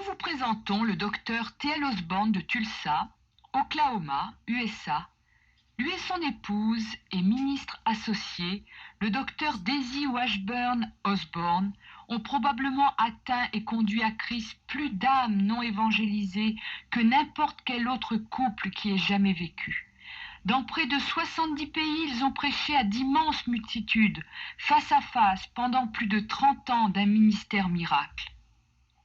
Nous vous présentons le docteur T.L. Osborn de Tulsa, Oklahoma, USA. Lui et son épouse et ministre associé, le docteur Daisy Washburn Osborn, ont probablement atteint et conduit à Christ plus d'âmes non évangélisées que n'importe quel autre couple qui ait jamais vécu. Dans près de 70 pays, ils ont prêché à d'immenses multitudes, face à face, pendant plus de 30 ans d'un ministère miracle.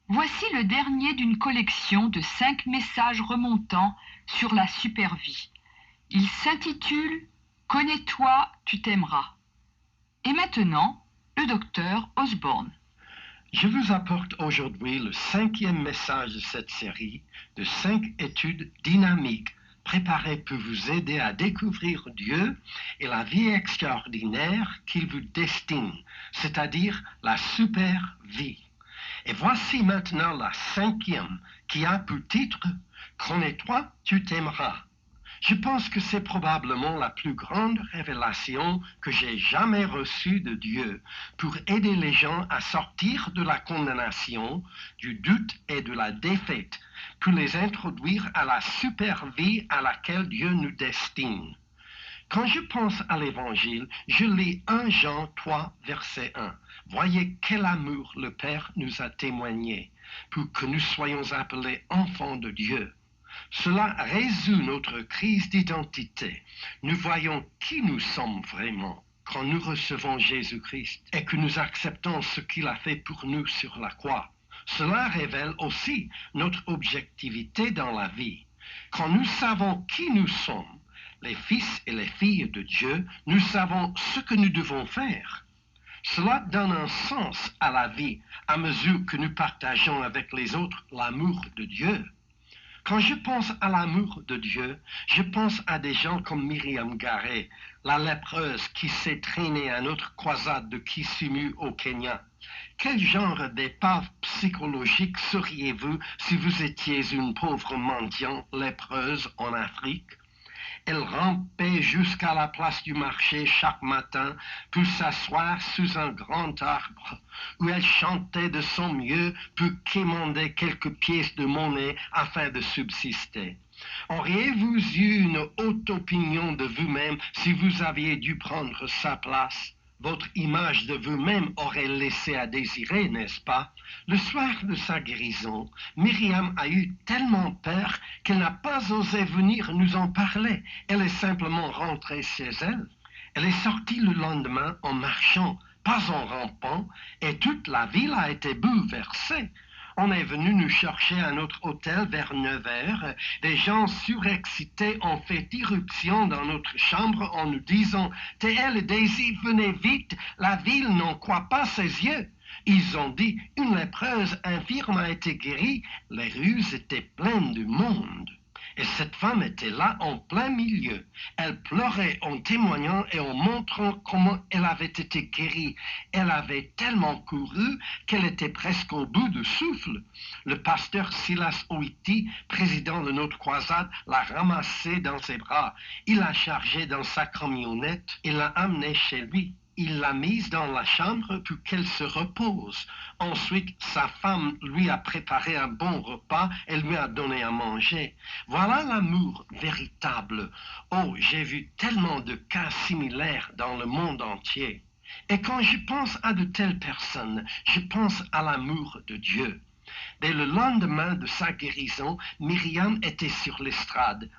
Voici le dernier d'une collection de 5 messages remontant sur la supervie. Il s'intitule « Connais-toi, tu t'aimeras ». Et maintenant, le docteur Osborn. Je vous apporte aujourd'hui le 5e message de cette série de 5 études dynamiques préparées pour vous aider à découvrir Dieu et la vie extraordinaire qu'il vous destine, c'est-à-dire la super vie. Et voici maintenant la 5e qui a pour titre « Connais-toi, tu t'aimeras ». Je pense que c'est probablement la plus grande révélation que j'ai jamais reçue de Dieu pour aider les gens à sortir de la condamnation, du doute et de la défaite, pour les introduire à la super vie à laquelle Dieu nous destine. Quand je pense à l'Évangile, je lis 1 Jean 3, verset 1. Voyez quel amour le Père nous a témoigné pour que nous soyons appelés enfants de Dieu. Cela résout notre crise d'identité. Nous voyons qui nous sommes vraiment quand nous recevons Jésus-Christ et que nous acceptons ce qu'il a fait pour nous sur la croix. Cela révèle aussi notre objectivité dans la vie. Quand nous savons qui nous sommes, les fils et les filles de Dieu, nous savons ce que nous devons faire. Cela donne un sens à la vie à mesure que nous partageons avec les autres l'amour de Dieu. Quand je pense à l'amour de Dieu, je pense à des gens comme Myriam Garey, la lépreuse qui s'est traînée à notre croisade de Kisumu au Kenya. Quel genre d'épave psychologique seriez-vous si vous étiez une pauvre mendiante lépreuse en Afrique? Elle rampait jusqu'à la place du marché chaque matin pour s'asseoir sous un grand arbre où elle chantait de son mieux pour quémander quelques pièces de monnaie afin de subsister. Auriez-vous eu une haute opinion de vous-même si vous aviez dû prendre sa place? Votre image de vous-même aurait laissé à désirer, n'est-ce pas? Le soir de sa guérison, Myriam a eu tellement peur qu'elle n'a pas osé venir nous en parler. Elle est simplement rentrée chez elle. Elle est sortie le lendemain en marchant, pas en rampant, et toute la ville a été bouleversée. On est venu nous chercher à notre hôtel vers 9 heures. Des gens surexcités ont fait irruption dans notre chambre en nous disant « T.L. et Daisy, venez vite, la ville n'en croit pas ses yeux ». Ils ont dit « Une lépreuse infirme a été guérie ». Les rues étaient pleines de monde. Et cette femme était là en plein milieu. Elle pleurait en témoignant et en montrant comment elle avait été guérie. Elle avait tellement couru qu'elle était presque au bout de souffle. Le pasteur Silas Oiti, président de notre croisade, l'a ramassée dans ses bras. Il l'a chargée dans sa camionnette et l'a amenée chez lui. Il l'a mise dans la chambre pour qu'elle se repose. Ensuite, sa femme lui a préparé un bon repas et lui a donné à manger. Voilà l'amour véritable. Oh, j'ai vu tellement de cas similaires dans le monde entier. Et quand je pense à de telles personnes, je pense à l'amour de Dieu. Dès le lendemain de sa guérison, Myriam était sur l'estrade.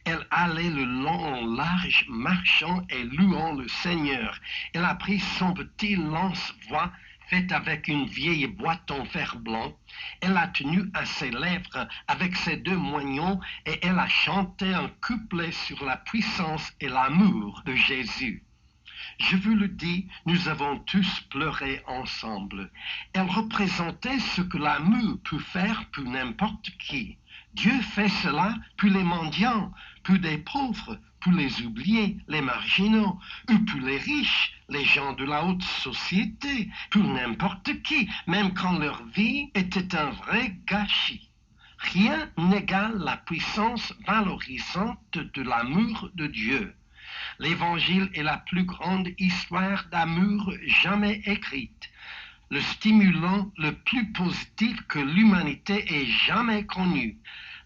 Elle allait le long en large, marchant et louant le Seigneur. Elle a pris son petit lance-voix fait avec une vieille boîte en fer blanc. Elle l'a tenu à ses lèvres avec ses 2 moignons et elle a chanté un couplet sur la puissance et l'amour de Jésus. Je vous le dis, nous avons tous pleuré ensemble. Elle représentait ce que l'amour peut faire pour n'importe qui. Dieu fait cela pour les mendiants, pour des pauvres, pour les oubliés, les marginaux, ou pour les riches, les gens de la haute société, pour n'importe qui, même quand leur vie était un vrai gâchis. Rien n'égale la puissance valorisante de l'amour de Dieu. L'Évangile est la plus grande histoire d'amour jamais écrite. le stimulant le plus positif que l'humanité ait jamais connu.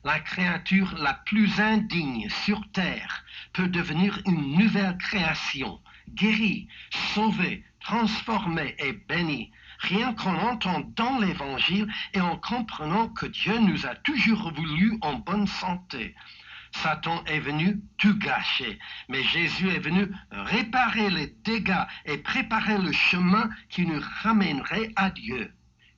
La créature la plus indigne sur terre peut devenir une nouvelle création, guérie, sauvée, transformée et bénie, rien qu'en entendant l'Évangile et en comprenant que Dieu nous a toujours voulu en bonne santé. Satan est venu tout gâcher, mais Jésus est venu réparer les dégâts et préparer le chemin qui nous ramènerait à Dieu.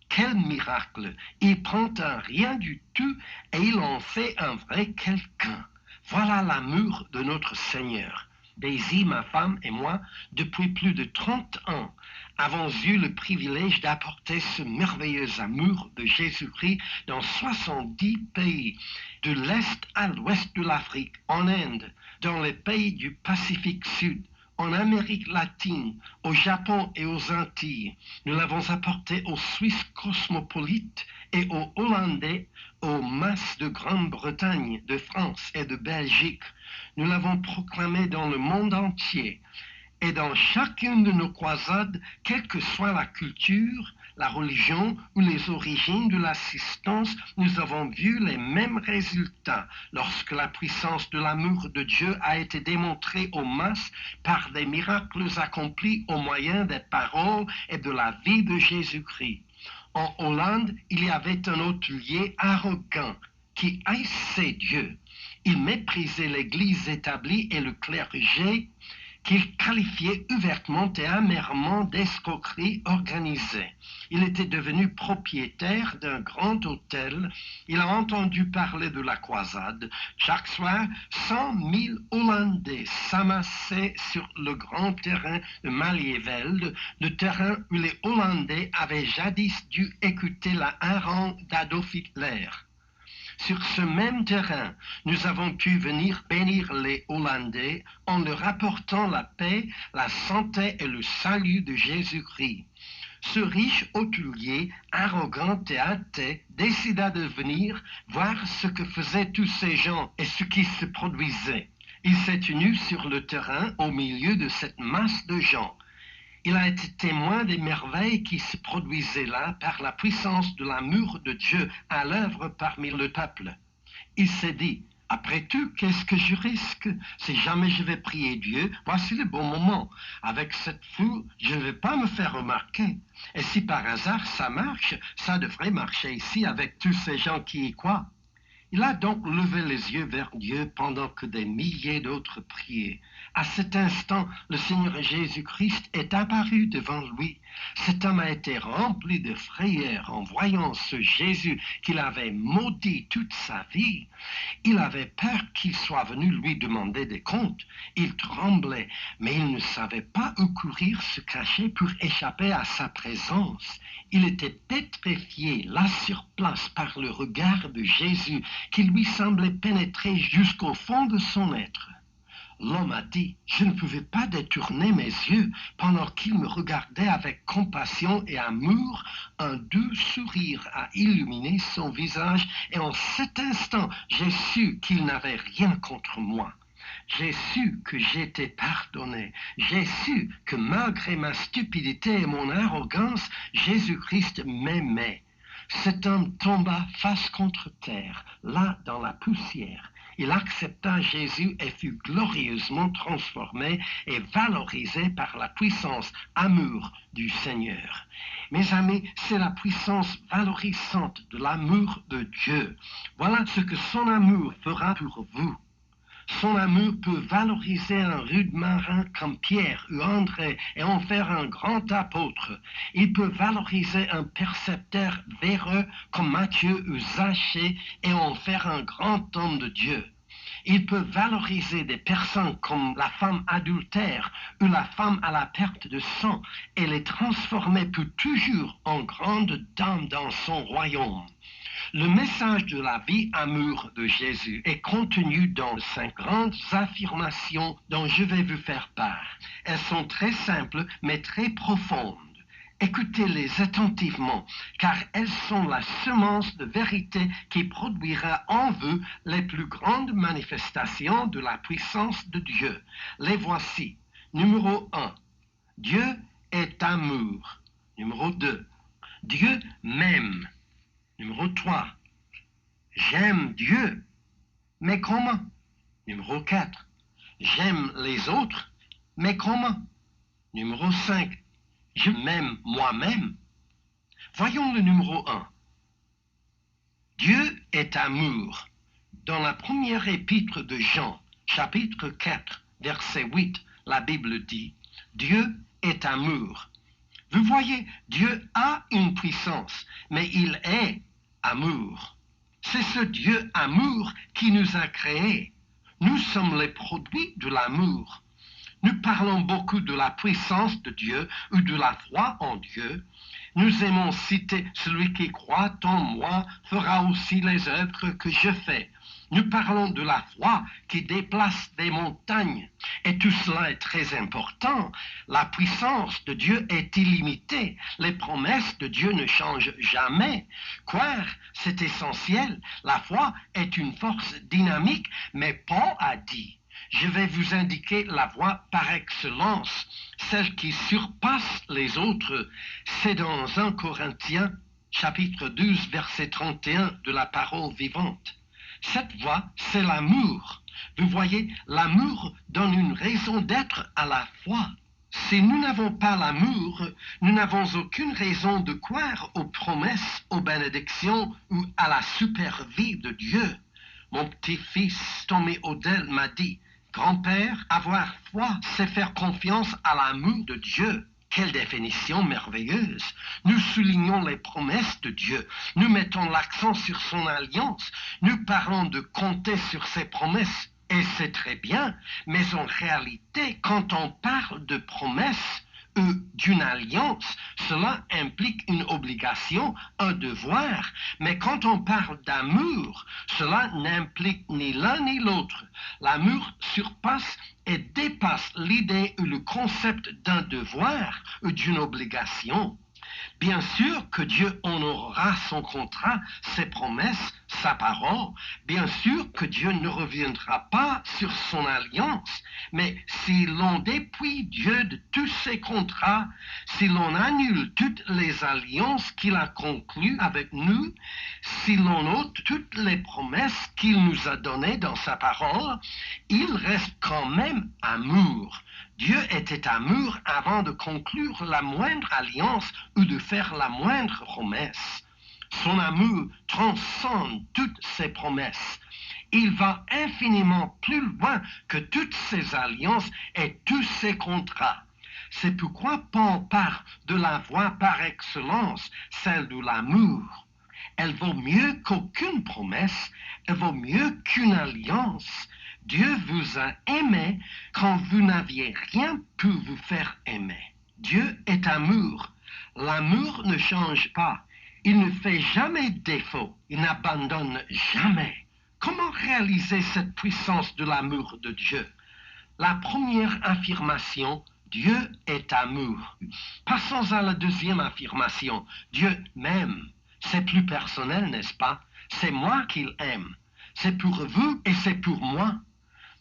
Quel miracle! Il prend un rien du tout et il en fait un vrai quelqu'un. Voilà l'amour de notre Seigneur. Daisy, ma femme et moi, depuis plus de 30 ans, avons eu le privilège d'apporter ce merveilleux amour de Jésus-Christ dans 70 pays, de l'Est à l'Ouest de l'Afrique, en Inde, dans les pays du Pacifique Sud, en Amérique latine, au Japon et aux Antilles. Nous l'avons apporté aux Suisses cosmopolites et aux Hollandais, aux masses de Grande-Bretagne, de France et de Belgique. Nous l'avons proclamé dans le monde entier. Et dans chacune de nos croisades, quelle que soit la culture, la religion ou les origines de l'assistance, nous avons vu les mêmes résultats lorsque la puissance de l'amour de Dieu a été démontrée aux masses par des miracles accomplis au moyen des paroles et de la vie de Jésus-Christ. En Hollande, il y avait un hôtelier arrogant qui haïssait Dieu. Il méprisait l'Église établie et le clergé, qu'il qualifiait ouvertement et amèrement d'escroquerie organisée. Il était devenu propriétaire d'un grand hôtel. Il a entendu parler de la croisade. Chaque soir, 100 000 Hollandais s'amassaient sur le grand terrain de Malievelde, le terrain où les Hollandais avaient jadis dû écouter la harangue d'Adolf Hitler. Sur ce même terrain, nous avons pu venir bénir les Hollandais en leur apportant la paix, la santé et le salut de Jésus-Christ. Ce riche hôtelier, arrogant et athée, décida de venir voir ce que faisaient tous ces gens et ce qui se produisait. Il s'est tenu sur le terrain au milieu de cette masse de gens. Il a été témoin des merveilles qui se produisaient là par la puissance de l'amour de Dieu à l'œuvre parmi le peuple. Il s'est dit, après tout, qu'est-ce que je risque? Si jamais je vais prier Dieu, voici le bon moment. Avec cette foule, je ne vais pas me faire remarquer. Et si par hasard ça marche, ça devrait marcher ici avec tous ces gens qui y croient. Il a donc levé les yeux vers Dieu pendant que des milliers d'autres priaient. À cet instant, le Seigneur Jésus-Christ est apparu devant lui. Cet homme a été rempli de frayeur en voyant ce Jésus qu'il avait maudit toute sa vie. Il avait peur qu'il soit venu lui demander des comptes. Il tremblait, mais il ne savait pas où courir se cacher pour échapper à sa présence. Il était pétrifié là sur place par le regard de Jésus qui lui semblait pénétrer jusqu'au fond de son être. L'homme a dit, je ne pouvais pas détourner mes yeux pendant qu'il me regardait avec compassion et amour. Un doux sourire a illuminé son visage et en cet instant, j'ai su qu'il n'avait rien contre moi. J'ai su que j'étais pardonné. J'ai su que malgré ma stupidité et mon arrogance, Jésus-Christ m'aimait. Cet homme tomba face contre terre, là dans la poussière. Il accepta Jésus et fut glorieusement transformé et valorisé par la puissance amour du Seigneur. Mes amis, c'est la puissance valorisante de l'amour de Dieu. Voilà ce que son amour fera pour vous. Son amour peut valoriser un rude marin comme Pierre ou André et en faire un grand apôtre. Il peut valoriser un percepteur véreux comme Matthieu ou Zachée et en faire un grand homme de Dieu. Il peut valoriser des personnes comme la femme adultère ou la femme à la perte de sang et les transformer pour toujours en grandes dames dans son royaume. Le message de la vie amour de Jésus est contenu dans 5 grandes affirmations dont je vais vous faire part. Elles sont très simples mais très profondes. Écoutez-les attentivement, car elles sont la semence de vérité qui produira en vous les plus grandes manifestations de la puissance de Dieu. Les voici. Numéro 1. Dieu est amour. Numéro 2. Dieu m'aime. Numéro 3. J'aime Dieu. Mais comment? Numéro 4. J'aime les autres. Mais comment? Numéro 5. Je m'aime moi-même. Voyons le numéro 1. Dieu est amour. Dans la première épître de Jean, chapitre 4, verset 8, la Bible dit, Dieu est amour. Vous voyez, Dieu a une puissance, mais il est amour. C'est ce Dieu amour qui nous a créés. Nous sommes les produits de l'amour. Nous parlons beaucoup de la puissance de Dieu ou de la foi en Dieu. Nous aimons citer « Celui qui croit en moi fera aussi les œuvres que je fais ». Nous parlons de la foi qui déplace des montagnes. Et tout cela est très important. La puissance de Dieu est illimitée. Les promesses de Dieu ne changent jamais. Croire, c'est essentiel. La foi est une force dynamique, mais Paul a dit, je vais vous indiquer la voie par excellence, celle qui surpasse les autres. C'est dans 1 Corinthiens, chapitre 12, verset 31 de la parole vivante. Cette voie, c'est l'amour. Vous voyez, l'amour donne une raison d'être à la foi. Si nous n'avons pas l'amour, nous n'avons aucune raison de croire aux promesses, aux bénédictions ou à la super vie de Dieu. Mon petit-fils Tommy Odell m'a dit, « Grand-père, avoir foi, c'est faire confiance à l'amour de Dieu. » Quelle définition merveilleuse! Nous soulignons les promesses de Dieu, nous mettons l'accent sur son alliance, nous parlons de compter sur ses promesses, et c'est très bien, mais en réalité, quand on parle de promesses ou d'une alliance, cela implique une obligation, un devoir, mais quand on parle d'amour, cela n'implique ni l'un ni l'autre. L'amour surpasse et dépasse l'idée ou le concept d'un devoir ou d'une obligation. Bien sûr que Dieu honorera son contrat, ses promesses, sa parole. Bien sûr que Dieu ne reviendra pas sur son alliance. Mais si l'on dépouille Dieu de tous ses contrats, si l'on annule toutes les alliances qu'il a conclues avec nous, si l'on ôte toutes les promesses qu'il nous a données dans sa parole, il reste quand même amour. Dieu était amour avant de conclure la moindre alliance ou de faire la moindre promesse. Son amour transcende toutes ses promesses. Il va infiniment plus loin que toutes ses alliances et tous ses contrats. C'est pourquoi Paul parle de la voie par excellence, celle de l'amour. Elle vaut mieux qu'aucune promesse, elle vaut mieux qu'une alliance. Dieu vous a aimé quand vous n'aviez rien pour vous faire aimer. Dieu est amour. L'amour ne change pas. Il ne fait jamais défaut. Il n'abandonne jamais. Comment réaliser cette puissance de l'amour de Dieu? La première affirmation, Dieu est amour. Passons à la deuxième affirmation, Dieu m'aime. C'est plus personnel, n'est-ce pas? C'est moi qu'il aime. C'est pour vous et c'est pour moi.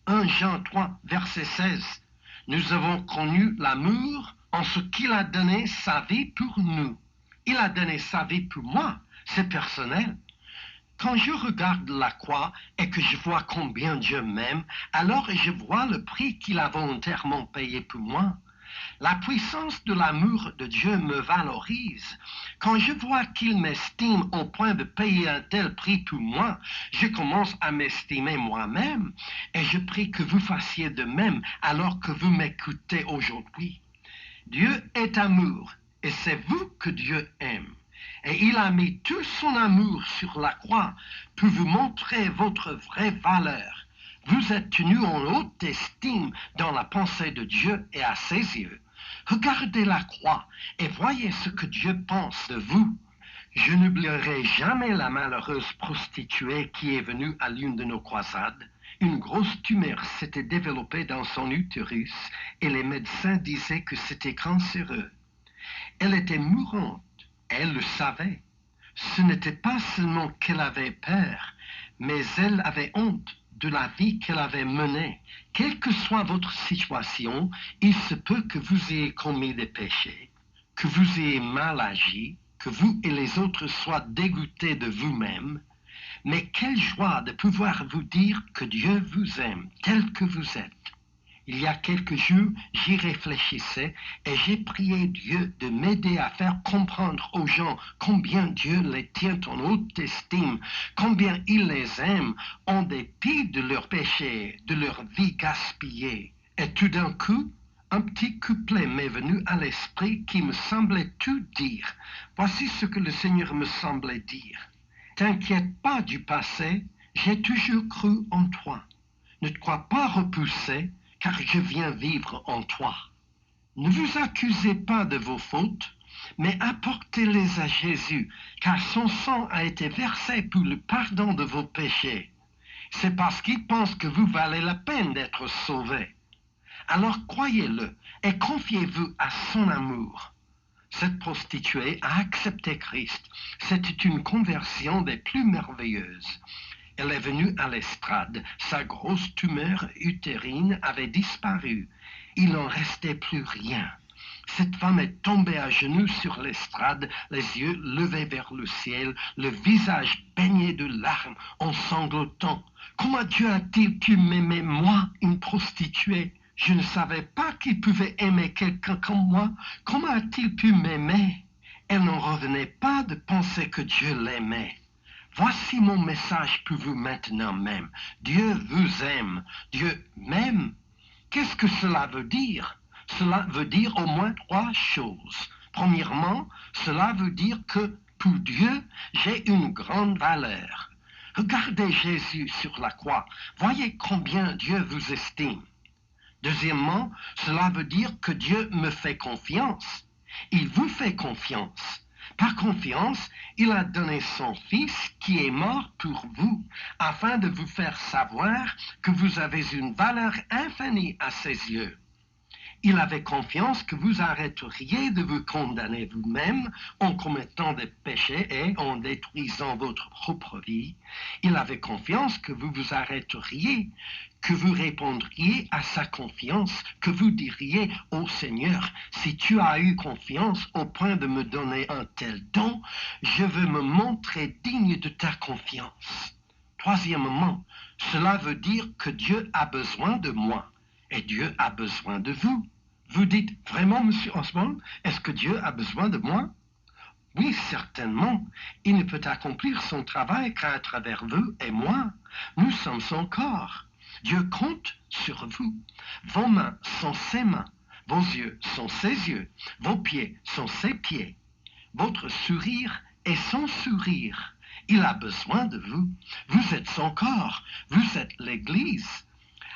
1 Jean 3, verset 16. Nous avons connu l'amour en ce qu'il a donné sa vie pour nous. Il a donné sa vie pour moi. C'est personnel. Quand je regarde la croix et que je vois combien Dieu m'aime, alors je vois le prix qu'il a volontairement payé pour moi. La puissance de l'amour de Dieu me valorise. Quand je vois qu'il m'estime au point de payer un tel prix pour moi, je commence à m'estimer moi-même et je prie que vous fassiez de même alors que vous m'écoutez aujourd'hui. Dieu est amour et c'est vous que Dieu aime. Et il a mis tout son amour sur la croix pour vous montrer votre vraie valeur. Vous êtes tenu en haute estime dans la pensée de Dieu et à ses yeux. Regardez la croix et voyez ce que Dieu pense de vous. Je n'oublierai jamais la malheureuse prostituée qui est venue à l'une de nos croisades. Une grosse tumeur s'était développée dans son utérus et les médecins disaient que c'était cancéreux. Elle était mourante, elle le savait. Ce n'était pas seulement qu'elle avait peur, mais elle avait honte de la vie qu'elle avait menée. Quelle que soit votre situation, il se peut que vous ayez commis des péchés, que vous ayez mal agi, que vous et les autres soient dégoûtés de vous-même, mais quelle joie de pouvoir vous dire que Dieu vous aime tel que vous êtes. Il y a quelques jours, j'y réfléchissais et j'ai prié Dieu de m'aider à faire comprendre aux gens combien Dieu les tient en haute estime, combien il les aime en dépit de leurs péchés, de leur vie gaspillée. Et tout d'un coup, un petit couplet m'est venu à l'esprit qui me semblait tout dire. Voici ce que le Seigneur me semblait dire. T'inquiète pas du passé, j'ai toujours cru en toi. Ne te crois pas repoussé, car je viens vivre en toi. Ne vous accusez pas de vos fautes, mais apportez-les à Jésus, car son sang a été versé pour le pardon de vos péchés. C'est parce qu'il pense que vous valez la peine d'être sauvés. Alors croyez-le et confiez-vous à son amour. Cette prostituée a accepté Christ. C'était une conversion des plus merveilleuses. Elle est venue à l'estrade. Sa grosse tumeur utérine avait disparu. Il n'en restait plus rien. Cette femme est tombée à genoux sur l'estrade, les yeux levés vers le ciel, le visage baigné de larmes, en sanglotant. Comment Dieu a-t-il pu m'aimer, moi, une prostituée? Je ne savais pas qu'il pouvait aimer quelqu'un comme moi. Comment a-t-il pu m'aimer? Elle n'en revenait pas de penser que Dieu l'aimait. Voici mon message pour vous maintenant même. Dieu vous aime. Dieu m'aime. Qu'est-ce que cela veut dire? Cela veut dire au moins trois choses. Premièrement, cela veut dire que pour Dieu, j'ai une grande valeur. Regardez Jésus sur la croix. Voyez combien Dieu vous estime. Deuxièmement, cela veut dire que Dieu me fait confiance. Il vous fait confiance. Par confiance, il a donné son Fils qui est mort pour vous, afin de vous faire savoir que vous avez une valeur infinie à ses yeux. Il avait confiance que vous arrêteriez de vous condamner vous-même en commettant des péchés et en détruisant votre propre vie. Il avait confiance que vous vous arrêteriez, que vous répondriez à sa confiance, que vous diriez au Seigneur, si tu as eu confiance au point de me donner un tel don, je veux me montrer digne de ta confiance. Troisièmement, cela veut dire que Dieu a besoin de moi. Et Dieu a besoin de vous. Vous dites vraiment, Monsieur Osborne, est-ce que Dieu a besoin de moi? Oui, certainement. Il ne peut accomplir son travail qu'à travers vous et moi. Nous sommes son corps. Dieu compte sur vous. Vos mains sont ses mains. Vos yeux sont ses yeux. Vos pieds sont ses pieds. Votre sourire est son sourire. Il a besoin de vous. Vous êtes son corps. Vous êtes l'Église.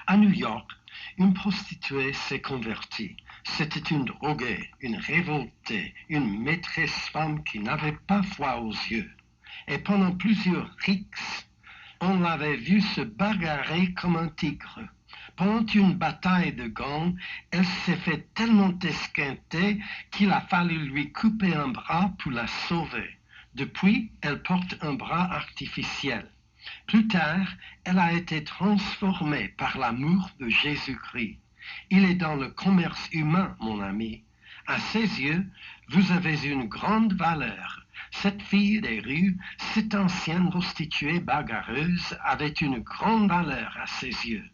À New York, une prostituée s'est convertie. C'était une droguée, une révoltée, une maîtresse femme qui n'avait pas foi aux yeux. Et pendant plusieurs rixes, on l'avait vue se bagarrer comme un tigre. Pendant une bataille de gants, elle s'est fait tellement esquinter qu'il a fallu lui couper un bras pour la sauver. Depuis, elle porte un bras artificiel. Plus tard, elle a été transformée par l'amour de Jésus-Christ. Il est dans le commerce humain, mon ami. À ses yeux, vous avez une grande valeur. Cette fille des rues, cette ancienne prostituée bagarreuse, avait une grande valeur à ses yeux.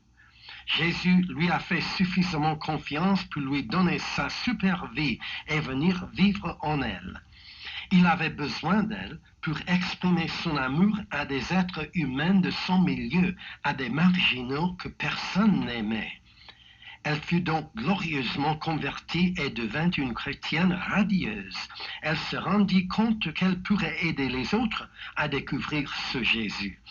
Jésus lui a fait suffisamment confiance pour lui donner sa super vie et venir vivre en elle. Il avait besoin d'elle pour exprimer son amour à des êtres humains de son milieu, à des marginaux que personne n'aimait. Elle fut donc glorieusement convertie et devint une chrétienne radieuse. Elle se rendit compte qu'elle pourrait aider les autres à découvrir ce Jésus.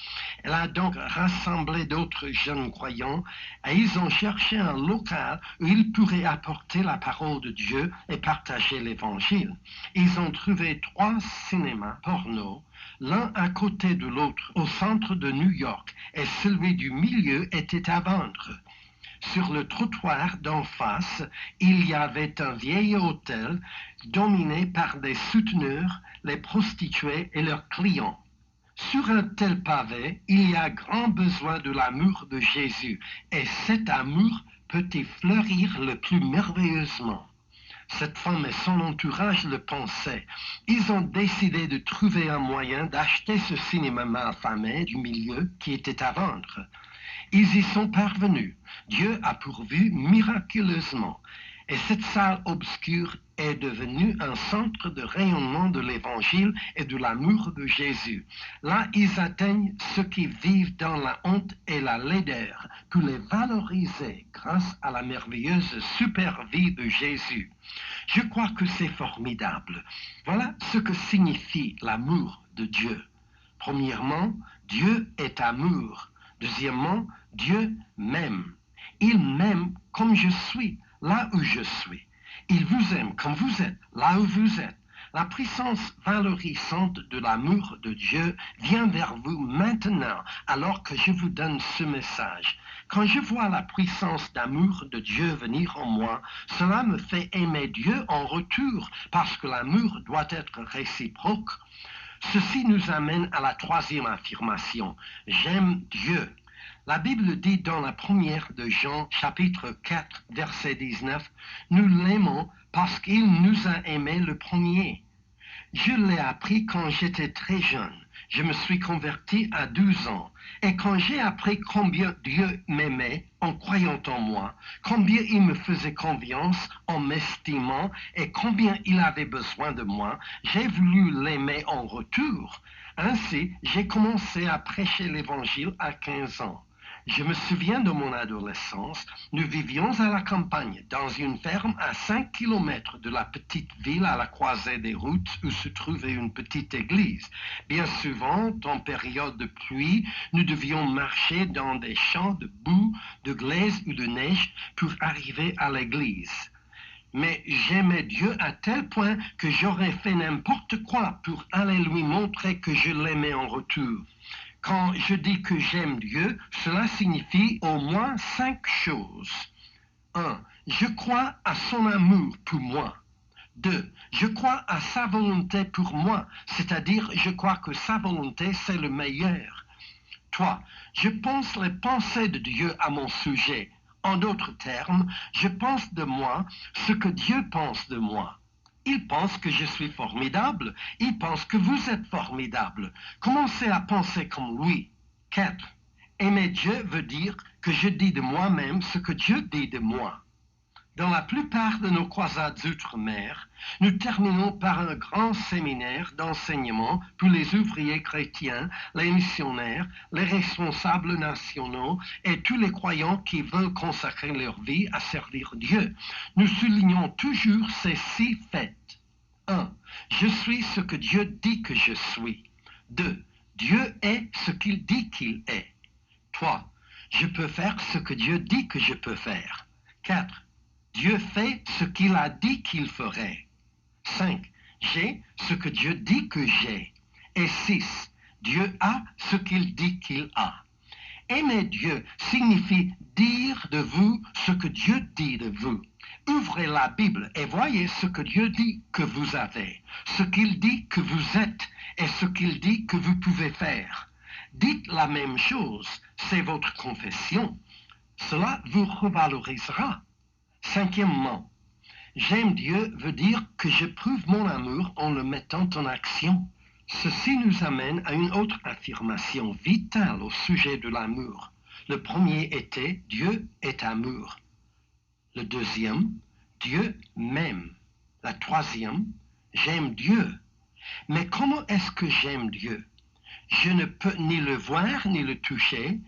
Elle a donc rassemblé d'autres jeunes croyants et ils ont cherché un local où ils pourraient apporter la parole de Dieu et partager l'Évangile. Ils ont trouvé 3 cinémas porno, l'un à côté de l'autre au centre de New York, et celui du milieu était à vendre. Sur le trottoir d'en face, il y avait un vieil hôtel dominé par des souteneurs, les prostituées et leurs clients. Sur un tel pavé, il y a grand besoin de l'amour de Jésus, et cet amour peut y fleurir le plus merveilleusement. Cette femme et son entourage le pensaient. Ils ont décidé de trouver un moyen d'acheter ce cinéma malfamé du milieu qui était à vendre. Ils y sont parvenus. Dieu a pourvu miraculeusement. Et cette salle obscure est devenue un centre de rayonnement de l'Évangile et de l'amour de Jésus. Là, ils atteignent ceux qui vivent dans la honte et la laideur pour les valoriser grâce à la merveilleuse super-vie de Jésus. Je crois que c'est formidable. Voilà ce que signifie l'amour de Dieu. Premièrement, Dieu est amour. Deuxièmement, Dieu m'aime. Il m'aime comme je suis, là où je suis. Il vous aime comme vous êtes, là où vous êtes. La puissance valorisante de l'amour de Dieu vient vers vous maintenant, alors que je vous donne ce message. Quand je vois la puissance d'amour de Dieu venir en moi, cela me fait aimer Dieu en retour, parce que l'amour doit être réciproque. Ceci nous amène à la troisième affirmation. J'aime Dieu. La Bible dit dans la première de Jean, chapitre 4, verset 19, « Nous l'aimons parce qu'il nous a aimés le premier. » Je l'ai appris quand j'étais très jeune. Je me suis converti à 12 ans. Et quand j'ai appris combien Dieu m'aimait en croyant en moi, combien il me faisait confiance en m'estimant et combien il avait besoin de moi, j'ai voulu l'aimer en retour. Ainsi, j'ai commencé à prêcher l'Évangile à 15 ans. Je me souviens de mon adolescence, nous vivions à la campagne, dans une ferme à 5 kilomètres de la petite ville à la croisée des routes où se trouvait une petite église. Bien souvent, en période de pluie, nous devions marcher dans des champs de boue, de glaise ou de neige pour arriver à l'église. Mais j'aimais Dieu à tel point que j'aurais fait n'importe quoi pour aller lui montrer que je l'aimais en retour. Quand je dis que j'aime Dieu, cela signifie au moins 5 choses. 1. Je crois à son amour pour moi. 2. Je crois à sa volonté pour moi, c'est-à-dire je crois que sa volonté c'est le meilleur. 3. Je pense les pensées de Dieu à mon sujet. En d'autres termes, je pense de moi ce que Dieu pense de moi. Il pense que je suis formidable. Il pense que vous êtes formidable. Commencez à penser comme lui. 4. Aimer Dieu veut dire que je dis de moi-même ce que Dieu dit de moi. Dans la plupart de nos croisades outre-mer, nous terminons par un grand séminaire d'enseignement pour les ouvriers chrétiens, les missionnaires, les responsables nationaux et tous les croyants qui veulent consacrer leur vie à servir Dieu. Nous soulignons toujours ces 6 faits. 1. Je suis ce que Dieu dit que je suis. 2. Dieu est ce qu'il dit qu'il est. 3. Je peux faire ce que Dieu dit que je peux faire. 4. Dieu fait ce qu'il a dit qu'il ferait. 5. J'ai ce que Dieu dit que j'ai. Et 6. Dieu a ce qu'il dit qu'il a. Aimer Dieu signifie dire de vous ce que Dieu dit de vous. Ouvrez la Bible et voyez ce que Dieu dit que vous avez, ce qu'il dit que vous êtes et ce qu'il dit que vous pouvez faire. Dites la même chose, c'est votre confession. Cela vous revalorisera. 5e, j'aime Dieu veut dire que je prouve mon amour en le mettant en action. Ceci nous amène à une autre affirmation vitale au sujet de l'amour. Le premier était Dieu est amour. Le deuxième, Dieu m'aime. La troisième, j'aime Dieu. Mais comment est-ce que j'aime Dieu? Je ne peux ni le voir ni le toucher.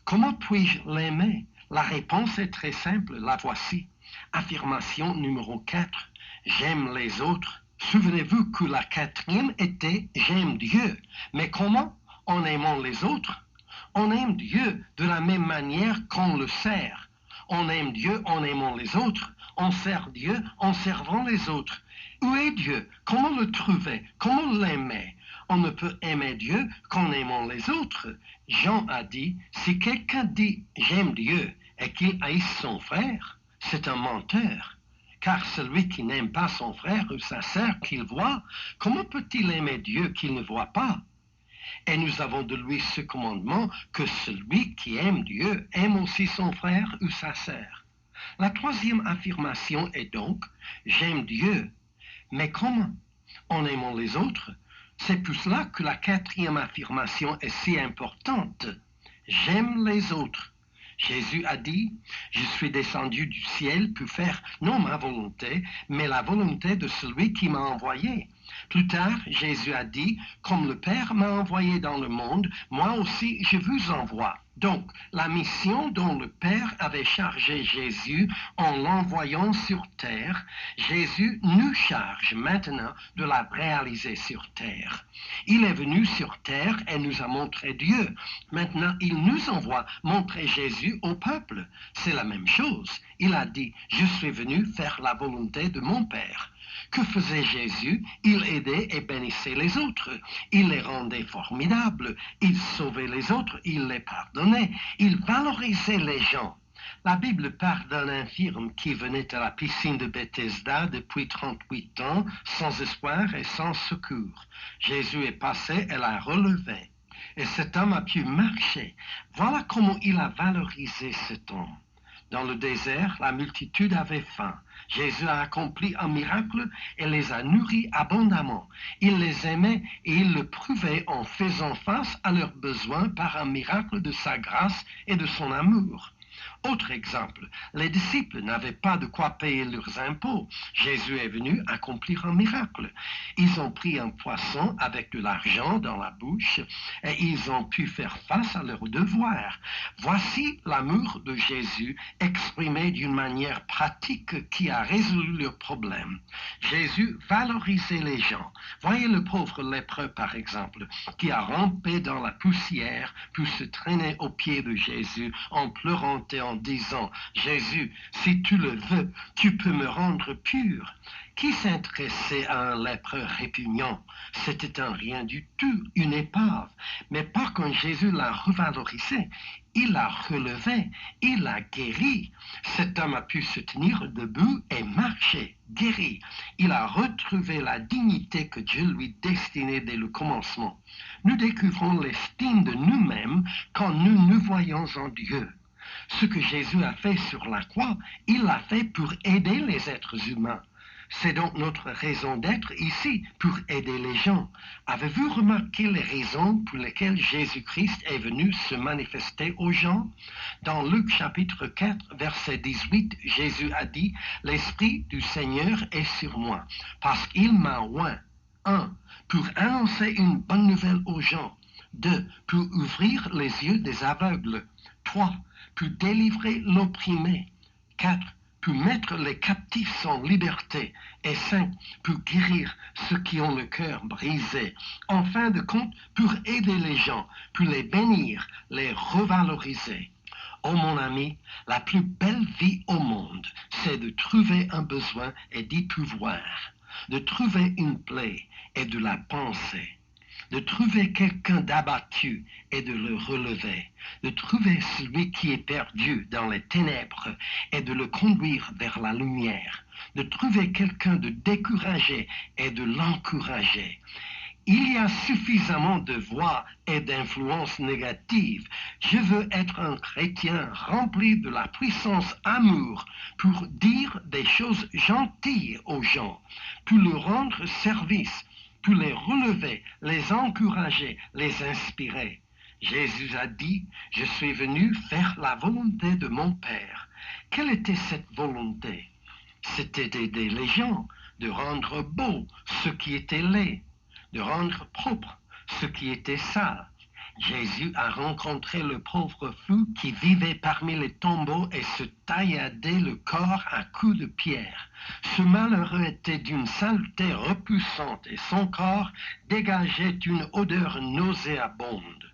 Comment puis-je l'aimer? La réponse est très simple, la voici. Affirmation numéro 4, j'aime les autres. Souvenez-vous que la 4e était j'aime Dieu. Mais comment? En aimant les autres. On aime Dieu de la même manière qu'on le sert. On aime Dieu en aimant les autres. On sert Dieu en servant les autres. Où est Dieu? Comment le trouver? Comment l'aimer? On ne peut aimer Dieu qu'en aimant les autres. Jean a dit, si quelqu'un dit j'aime Dieu et qu'il haïsse son frère, c'est un menteur. Car celui qui n'aime pas son frère ou sa sœur qu'il voit, comment peut-il aimer Dieu qu'il ne voit pas? Et nous avons de lui ce commandement que celui qui aime Dieu aime aussi son frère ou sa sœur. La troisième affirmation est donc, j'aime Dieu. Mais comment? En aimant les autres. C'est pour cela que la quatrième affirmation est si importante. J'aime les autres. Jésus a dit, je suis descendu du ciel pour faire non ma volonté, mais la volonté de celui qui m'a envoyé. Plus tard, Jésus a dit, comme le Père m'a envoyé dans le monde, moi aussi je vous envoie. Donc, la mission dont le Père avait chargé Jésus en l'envoyant sur terre, Jésus nous charge maintenant de la réaliser sur terre. Il est venu sur terre et nous a montré Dieu. Maintenant, il nous envoie montrer Jésus au peuple. C'est la même chose. Il a dit, je suis venu faire la volonté de mon Père. Que faisait Jésus? Il aidait et bénissait les autres. Il les rendait formidables. Il sauvait les autres. Il les pardonnait. Il valorisait les gens. La Bible parle d'un infirme qui venait à la piscine de Bethesda depuis 38 ans, sans espoir et sans secours. Jésus est passé et l'a relevé. Et cet homme a pu marcher. Voilà comment il a valorisé cet homme. Dans le désert, la multitude avait faim. Jésus a accompli un miracle et les a nourris abondamment. Il les aimait et il le prouvait en faisant face à leurs besoins par un miracle de sa grâce et de son amour. Autre exemple, les disciples n'avaient pas de quoi payer leurs impôts. Jésus est venu accomplir un miracle. Ils ont pris un poisson avec de l'argent dans la bouche et ils ont pu faire face à leurs devoirs. Voici l'amour de Jésus exprimé d'une manière pratique qui a résolu leurs problèmes. Jésus valorisait les gens. Voyez le pauvre lépreux par exemple, qui a rampé dans la poussière pour se traîner aux pieds de Jésus en pleurant et en disant, Jésus, si tu le veux, tu peux me rendre pur. Qui s'intéressait à un lépreux répugnant? C'était un rien du tout, une épave. Mais pas quand Jésus l'a revalorisé. Il l'a relevé, il l'a guéri. Cet homme a pu se tenir debout et marcher, guéri. Il a retrouvé la dignité que Dieu lui destinait dès le commencement. Nous découvrons l'estime de nous-mêmes quand nous nous voyons en Dieu. Ce que Jésus a fait sur la croix, il l'a fait pour aider les êtres humains. C'est donc notre raison d'être ici, pour aider les gens. Avez-vous remarqué les raisons pour lesquelles Jésus-Christ est venu se manifester aux gens? Dans Luc chapitre 4, verset 18, Jésus a dit, « L'Esprit du Seigneur est sur moi, parce qu'il m'a oint. 1. Pour annoncer une bonne nouvelle aux gens. 2. Pour ouvrir les yeux des aveugles. 3. Pour délivrer l'opprimé. 4. Pour mettre les captifs en liberté. Et 5. Pour guérir ceux qui ont le cœur brisé. En fin de compte, pour aider les gens, pour les bénir, les revaloriser. Oh mon ami, la plus belle vie au monde, c'est de trouver un besoin et d'y pourvoir. De trouver une plaie et de la penser. De trouver quelqu'un d'abattu et de le relever, de trouver celui qui est perdu dans les ténèbres et de le conduire vers la lumière, de trouver quelqu'un de découragé et de l'encourager. Il y a suffisamment de voix et d'influences négatives. Je veux être un chrétien rempli de la puissance amour pour dire des choses gentilles aux gens, pour leur rendre service, pour les relever, les encourager, les inspirer. Jésus a dit, je suis venu faire la volonté de mon Père. Quelle était cette volonté? C'était d'aider les gens, de rendre beau ce qui était laid, de rendre propre ce qui était sale. Jésus a rencontré le pauvre fou qui vivait parmi les tombeaux et se tailladait le corps à coups de pierre. Ce malheureux était d'une saleté repoussante et son corps dégageait une odeur nauséabonde.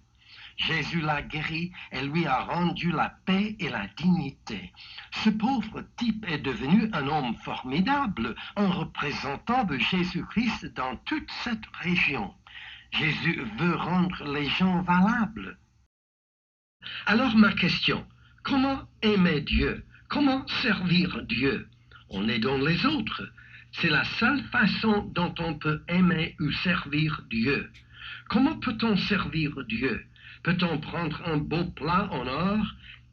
Jésus l'a guéri et lui a rendu la paix et la dignité. Ce pauvre type est devenu un homme formidable, un représentant de Jésus-Christ dans toute cette région. Jésus veut rendre les gens valables. Alors ma question, comment aimer Dieu? Comment servir Dieu? En aidant les autres. C'est la seule façon dont on peut aimer ou servir Dieu. Comment peut-on servir Dieu? Peut-on prendre un beau plat en or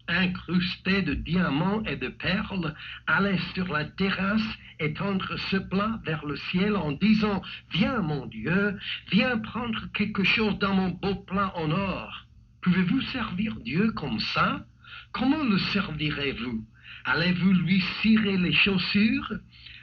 incrusté de diamants et de perles, allait sur la terrasse et tendre ce plat vers le ciel en disant « Viens, mon Dieu, viens prendre quelque chose dans mon beau plat en or. » Pouvez-vous servir Dieu comme ça? Comment le servirez-vous? Allez-vous lui cirer les chaussures?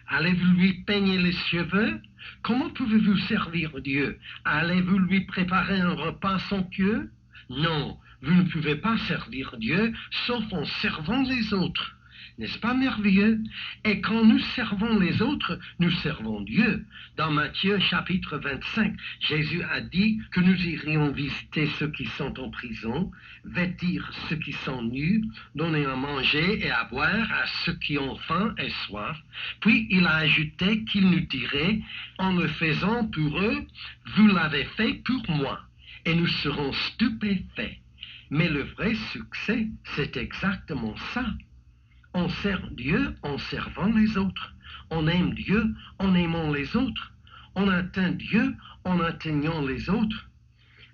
Allez-vous lui peigner les cheveux? Comment pouvez-vous servir Dieu? Allez-vous lui préparer un repas somptueux? Non, vous ne pouvez pas servir Dieu sauf en servant les autres. N'est-ce pas merveilleux? Et quand nous servons les autres, nous servons Dieu. Dans Matthieu chapitre 25, Jésus a dit que nous irions visiter ceux qui sont en prison, vêtir ceux qui sont nus, donner à manger et à boire à ceux qui ont faim et soif. Puis il a ajouté qu'il nous dirait, en le faisant pour eux, vous l'avez fait pour moi. Et nous serons stupéfaits. Mais le vrai succès, c'est exactement ça. On sert Dieu en servant les autres. On aime Dieu en aimant les autres. On atteint Dieu en atteignant les autres.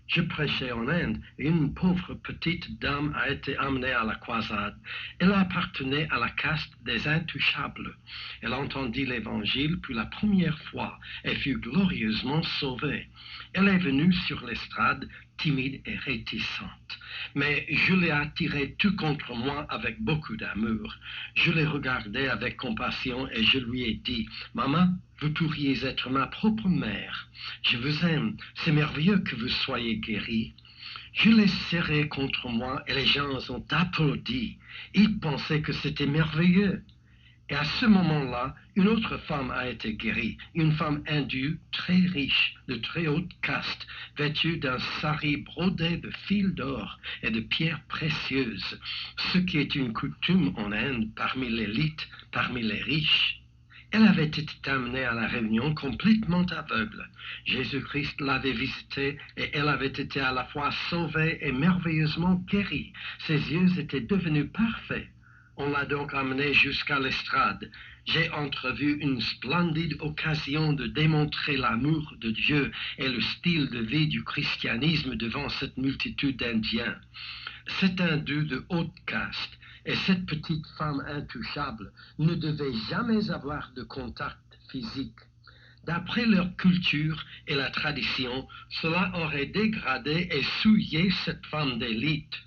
Je prêchais en Inde et une pauvre petite dame a été amenée à la croisade. Elle appartenait à la caste des intouchables. Elle entendit l'Évangile pour la première fois et fut glorieusement sauvée. Elle est venue sur l'estrade timide et réticente. Mais je l'ai attirée tout contre moi avec beaucoup d'amour. Je l'ai regardée avec compassion et je lui ai dit, « Maman, vous pourriez être ma propre mère. Je vous aime. C'est merveilleux que vous soyez guérie. » Je l'ai serrée contre moi et les gens ont applaudi. Ils pensaient que c'était merveilleux. Et à ce moment-là, une autre femme a été guérie, une femme hindoue très riche, de très haute caste, vêtue d'un sari brodé de fils d'or et de pierres précieuses, ce qui est une coutume en Inde parmi l'élite, parmi les riches. Elle avait été amenée à la réunion complètement aveugle. Jésus-Christ l'avait visitée et elle avait été à la fois sauvée et merveilleusement guérie. Ses yeux étaient devenus parfaits. On l'a donc amenée jusqu'à l'estrade. J'ai entrevu une splendide occasion de démontrer l'amour de Dieu et le style de vie du christianisme devant cette multitude d'Indiens. Cet hindou de haute caste et cette petite femme intouchable ne devaient jamais avoir de contact physique. D'après leur culture et la tradition, cela aurait dégradé et souillé cette femme d'élite.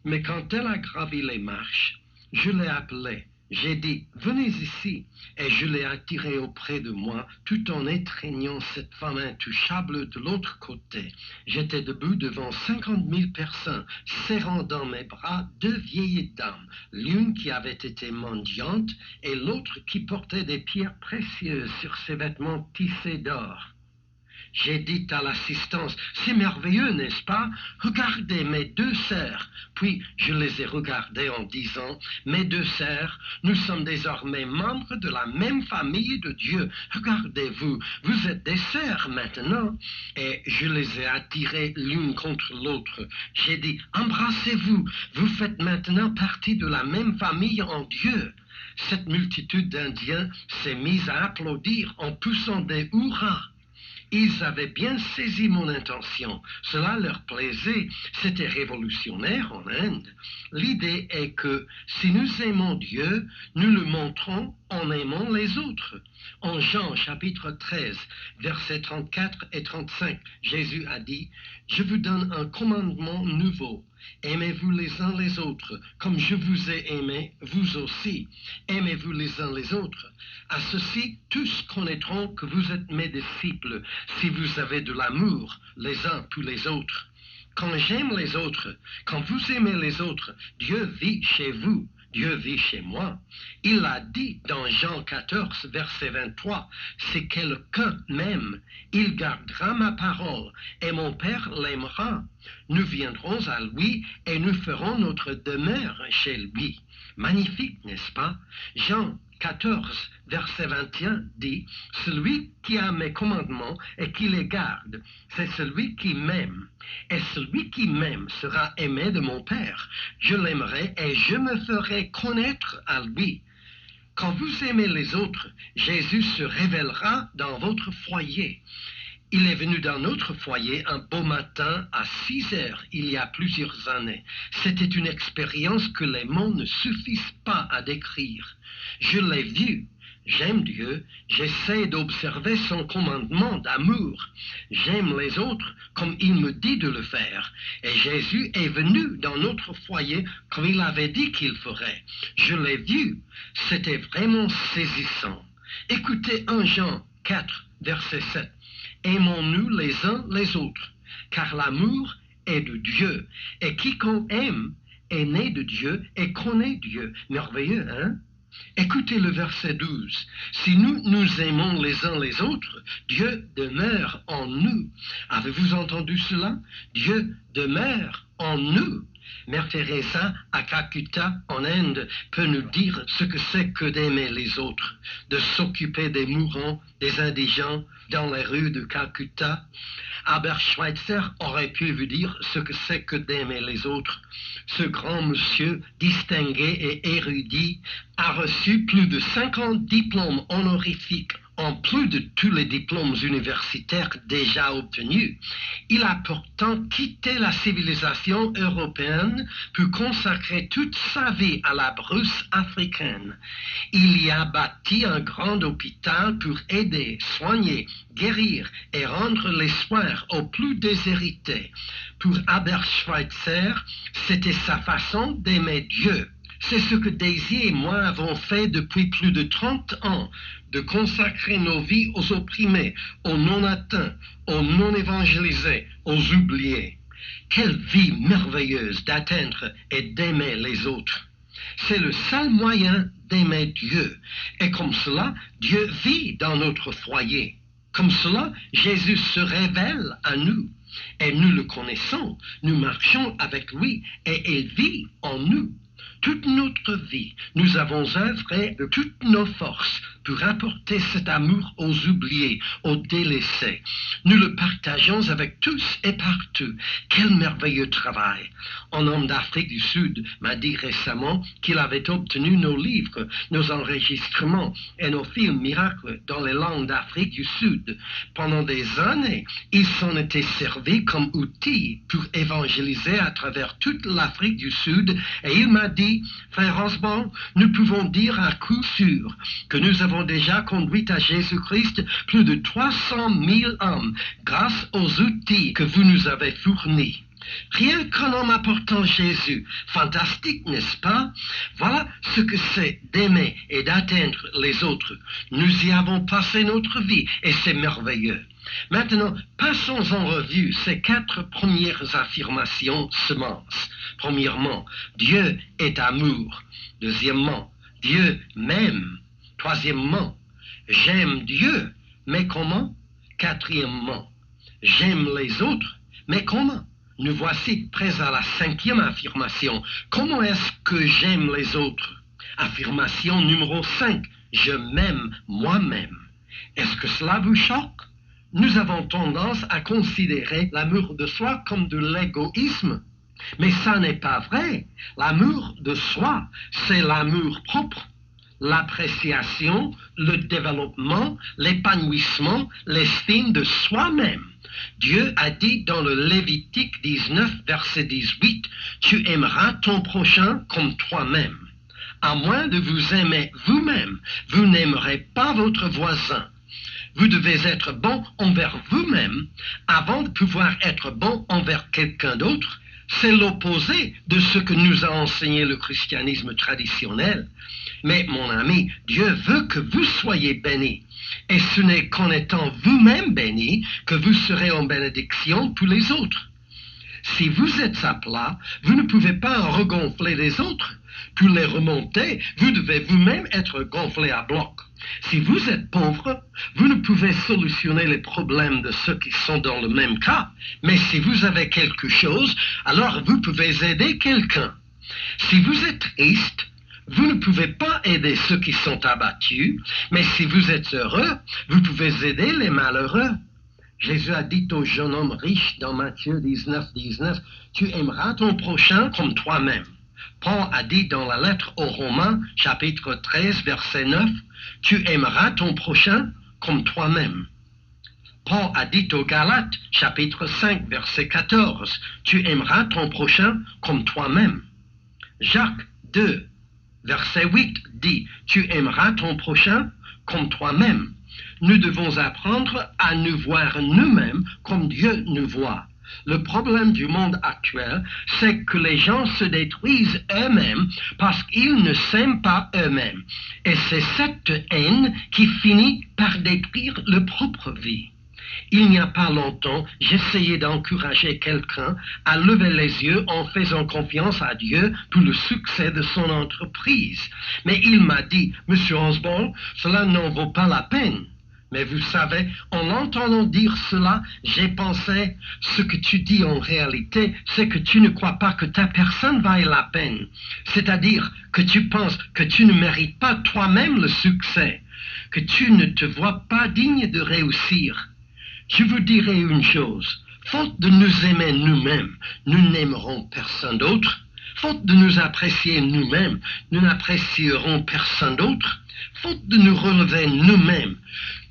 Mais quand elle a gravi les marches, je l'ai appelée. J'ai dit, venez ici, et je l'ai attirée auprès de moi, tout en étreignant cette femme intouchable de l'autre côté. J'étais debout devant 50 000 personnes, serrant dans mes bras deux vieilles dames, l'une qui avait été mendiante et l'autre qui portait des pierres précieuses sur ses vêtements tissés d'or. J'ai dit à l'assistance, c'est merveilleux, n'est-ce pas? Regardez mes deux sœurs. Puis je les ai regardées en disant, mes deux sœurs, nous sommes désormais membres de la même famille de Dieu. Regardez-vous, vous êtes des sœurs maintenant. Et je les ai attirées l'une contre l'autre. J'ai dit, embrassez-vous, vous faites maintenant partie de la même famille en Dieu. Cette multitude d'Indiens s'est mise à applaudir en poussant des hurrahs. Ils avaient bien saisi mon intention. Cela leur plaisait. C'était révolutionnaire en Inde. L'idée est que si nous aimons Dieu, nous le montrons en aimant les autres. En Jean chapitre 13, versets 34 et 35, Jésus a dit, « Je vous donne un commandement nouveau. Aimez-vous les uns les autres, comme je vous ai aimé, vous aussi. Aimez-vous les uns les autres. À ceci, tous connaîtront que vous êtes mes disciples, si vous avez de l'amour les uns pour les autres. » Quand j'aime les autres, quand vous aimez les autres, Dieu vit chez vous. Dieu vit chez moi. Il a dit dans Jean 14, verset 23, « Si quelqu'un m'aime, il gardera ma parole, et mon Père l'aimera. Nous viendrons à lui, et nous ferons notre demeure chez lui. » Magnifique, n'est-ce pas? Jean 14, verset 21 dit, « Celui qui a mes commandements et qui les garde, c'est celui qui m'aime. Et celui qui m'aime sera aimé de mon Père. Je l'aimerai et je me ferai connaître à lui. » Quand vous aimez les autres, Jésus se révélera dans votre foyer. Il est venu dans notre foyer un beau matin à 6 heures, il y a plusieurs années. C'était une expérience que les mots ne suffisent pas à décrire. Je l'ai vu. J'aime Dieu, j'essaie d'observer son commandement d'amour. J'aime les autres comme il me dit de le faire. Et Jésus est venu dans notre foyer comme il avait dit qu'il ferait. Je l'ai vu, c'était vraiment saisissant. Écoutez 1 Jean 4, verset 7. Aimons-nous les uns les autres, car l'amour est de Dieu. Et quiconque aime est né de Dieu et connaît Dieu. Merveilleux, hein? Écoutez le verset 12. Si nous nous aimons les uns les autres, Dieu demeure en nous. Avez-vous entendu cela? Dieu demeure en nous. Mère Teresa à Calcutta, en Inde, peut nous dire ce que c'est que d'aimer les autres, de s'occuper des mourants, des indigents dans les rues de Calcutta. Albert Schweitzer aurait pu vous dire ce que c'est que d'aimer les autres. Ce grand monsieur, distingué et érudit, a reçu plus de 50 diplômes honorifiques, en plus de tous les diplômes universitaires déjà obtenus. Il a pourtant quitté la civilisation européenne pour consacrer toute sa vie à la brousse africaine. Il y a bâti un grand hôpital pour aider, soigner, guérir et rendre l'espoir aux plus déshérités. Pour Albert Schweitzer, c'était sa façon d'aimer Dieu. C'est ce que Daisy et moi avons fait depuis plus de 30 ans, de consacrer nos vies aux opprimés, aux non-atteints, aux non-évangélisés, aux oubliés. Quelle vie merveilleuse d'atteindre et d'aimer les autres. C'est le seul moyen d'aimer Dieu. Et comme cela, Dieu vit dans notre foyer. Comme cela, Jésus se révèle à nous. Et nous le connaissons, nous marchons avec lui et il vit en nous. Toute notre vie, nous avons œuvré de toutes nos forces pour apporter cet amour aux oubliés, aux délaissés. Nous le partageons avec tous et partout. Quel merveilleux travail! Un homme d'Afrique du Sud m'a dit récemment qu'il avait obtenu nos livres, nos enregistrements et nos films miracles dans les langues d'Afrique du Sud. Pendant des années, il s'en était servi comme outil pour évangéliser à travers toute l'Afrique du Sud et il m'a dit, frère Osborne, nous pouvons dire à coup sûr que nous avons déjà conduit à Jésus-Christ plus de 300 000 hommes grâce aux outils que vous nous avez fournis. Rien qu'un homme apportant Jésus. Fantastique, n'est-ce pas? Voilà ce que c'est d'aimer et d'atteindre les autres. Nous y avons passé notre vie et c'est merveilleux. Maintenant, passons en revue ces 4 premières affirmations semences. Premièrement, Dieu est amour. Deuxièmement, Dieu m'aime. Troisièmement, j'aime Dieu. Mais comment? Quatrièmement, j'aime les autres. Mais comment? Nous voici prêts à la 5e affirmation. Comment est-ce que j'aime les autres? Affirmation numéro 5. Je m'aime moi-même. Est-ce que cela vous choque? Nous avons tendance à considérer l'amour de soi comme de l'égoïsme. Mais ça n'est pas vrai. L'amour de soi, c'est l'amour propre. L'appréciation, le développement, l'épanouissement, l'estime de soi-même. Dieu a dit dans le Lévitique 19, verset 18, « Tu aimeras ton prochain comme toi-même. » À moins de vous aimer vous-même, vous n'aimerez pas votre voisin. Vous devez être bon envers vous-même avant de pouvoir être bon envers quelqu'un d'autre. C'est l'opposé de ce que nous a enseigné le christianisme traditionnel. Mais mon ami, Dieu veut que vous soyez bénis. Et ce n'est qu'en étant vous-même bénis que vous serez en bénédiction pour les autres. Si vous êtes à plat, vous ne pouvez pas regonfler les autres. Pour les remonter, vous devez vous-même être gonflé à bloc. Si vous êtes pauvre, vous ne pouvez solutionner les problèmes de ceux qui sont dans le même cas. Mais si vous avez quelque chose, alors vous pouvez aider quelqu'un. Si vous êtes triste, vous ne pouvez pas aider ceux qui sont abattus, mais si vous êtes heureux, vous pouvez aider les malheureux. Jésus a dit au jeune homme riche dans Matthieu 19, 19, « Tu aimeras ton prochain comme toi-même. » Paul a dit dans la lettre aux Romains, chapitre 13, verset 9, « Tu aimeras ton prochain comme toi-même. » Paul a dit aux Galates, chapitre 5, verset 14, « Tu aimeras ton prochain comme toi-même. » Jacques 2, verset 8 dit, « Tu aimeras ton prochain comme toi-même. » Nous devons apprendre à nous voir nous-mêmes comme Dieu nous voit. Le problème du monde actuel, c'est que les gens se détruisent eux-mêmes parce qu'ils ne s'aiment pas eux-mêmes. Et c'est cette haine qui finit par détruire leur propre vie. Il n'y a pas longtemps, j'essayais d'encourager quelqu'un à lever les yeux en faisant confiance à Dieu pour le succès de son entreprise. Mais il m'a dit, « Monsieur Osborne, cela n'en vaut pas la peine. » Mais vous savez, en entendant dire cela, j'ai pensé, ce que tu dis en réalité, c'est que tu ne crois pas que ta personne vaille la peine. C'est-à-dire que tu penses que tu ne mérites pas toi-même le succès, que tu ne te vois pas digne de réussir. Je vous dirai une chose, faute de nous aimer nous-mêmes, nous n'aimerons personne d'autre. Faute de nous apprécier nous-mêmes, nous n'apprécierons personne d'autre. Faute de nous relever nous-mêmes,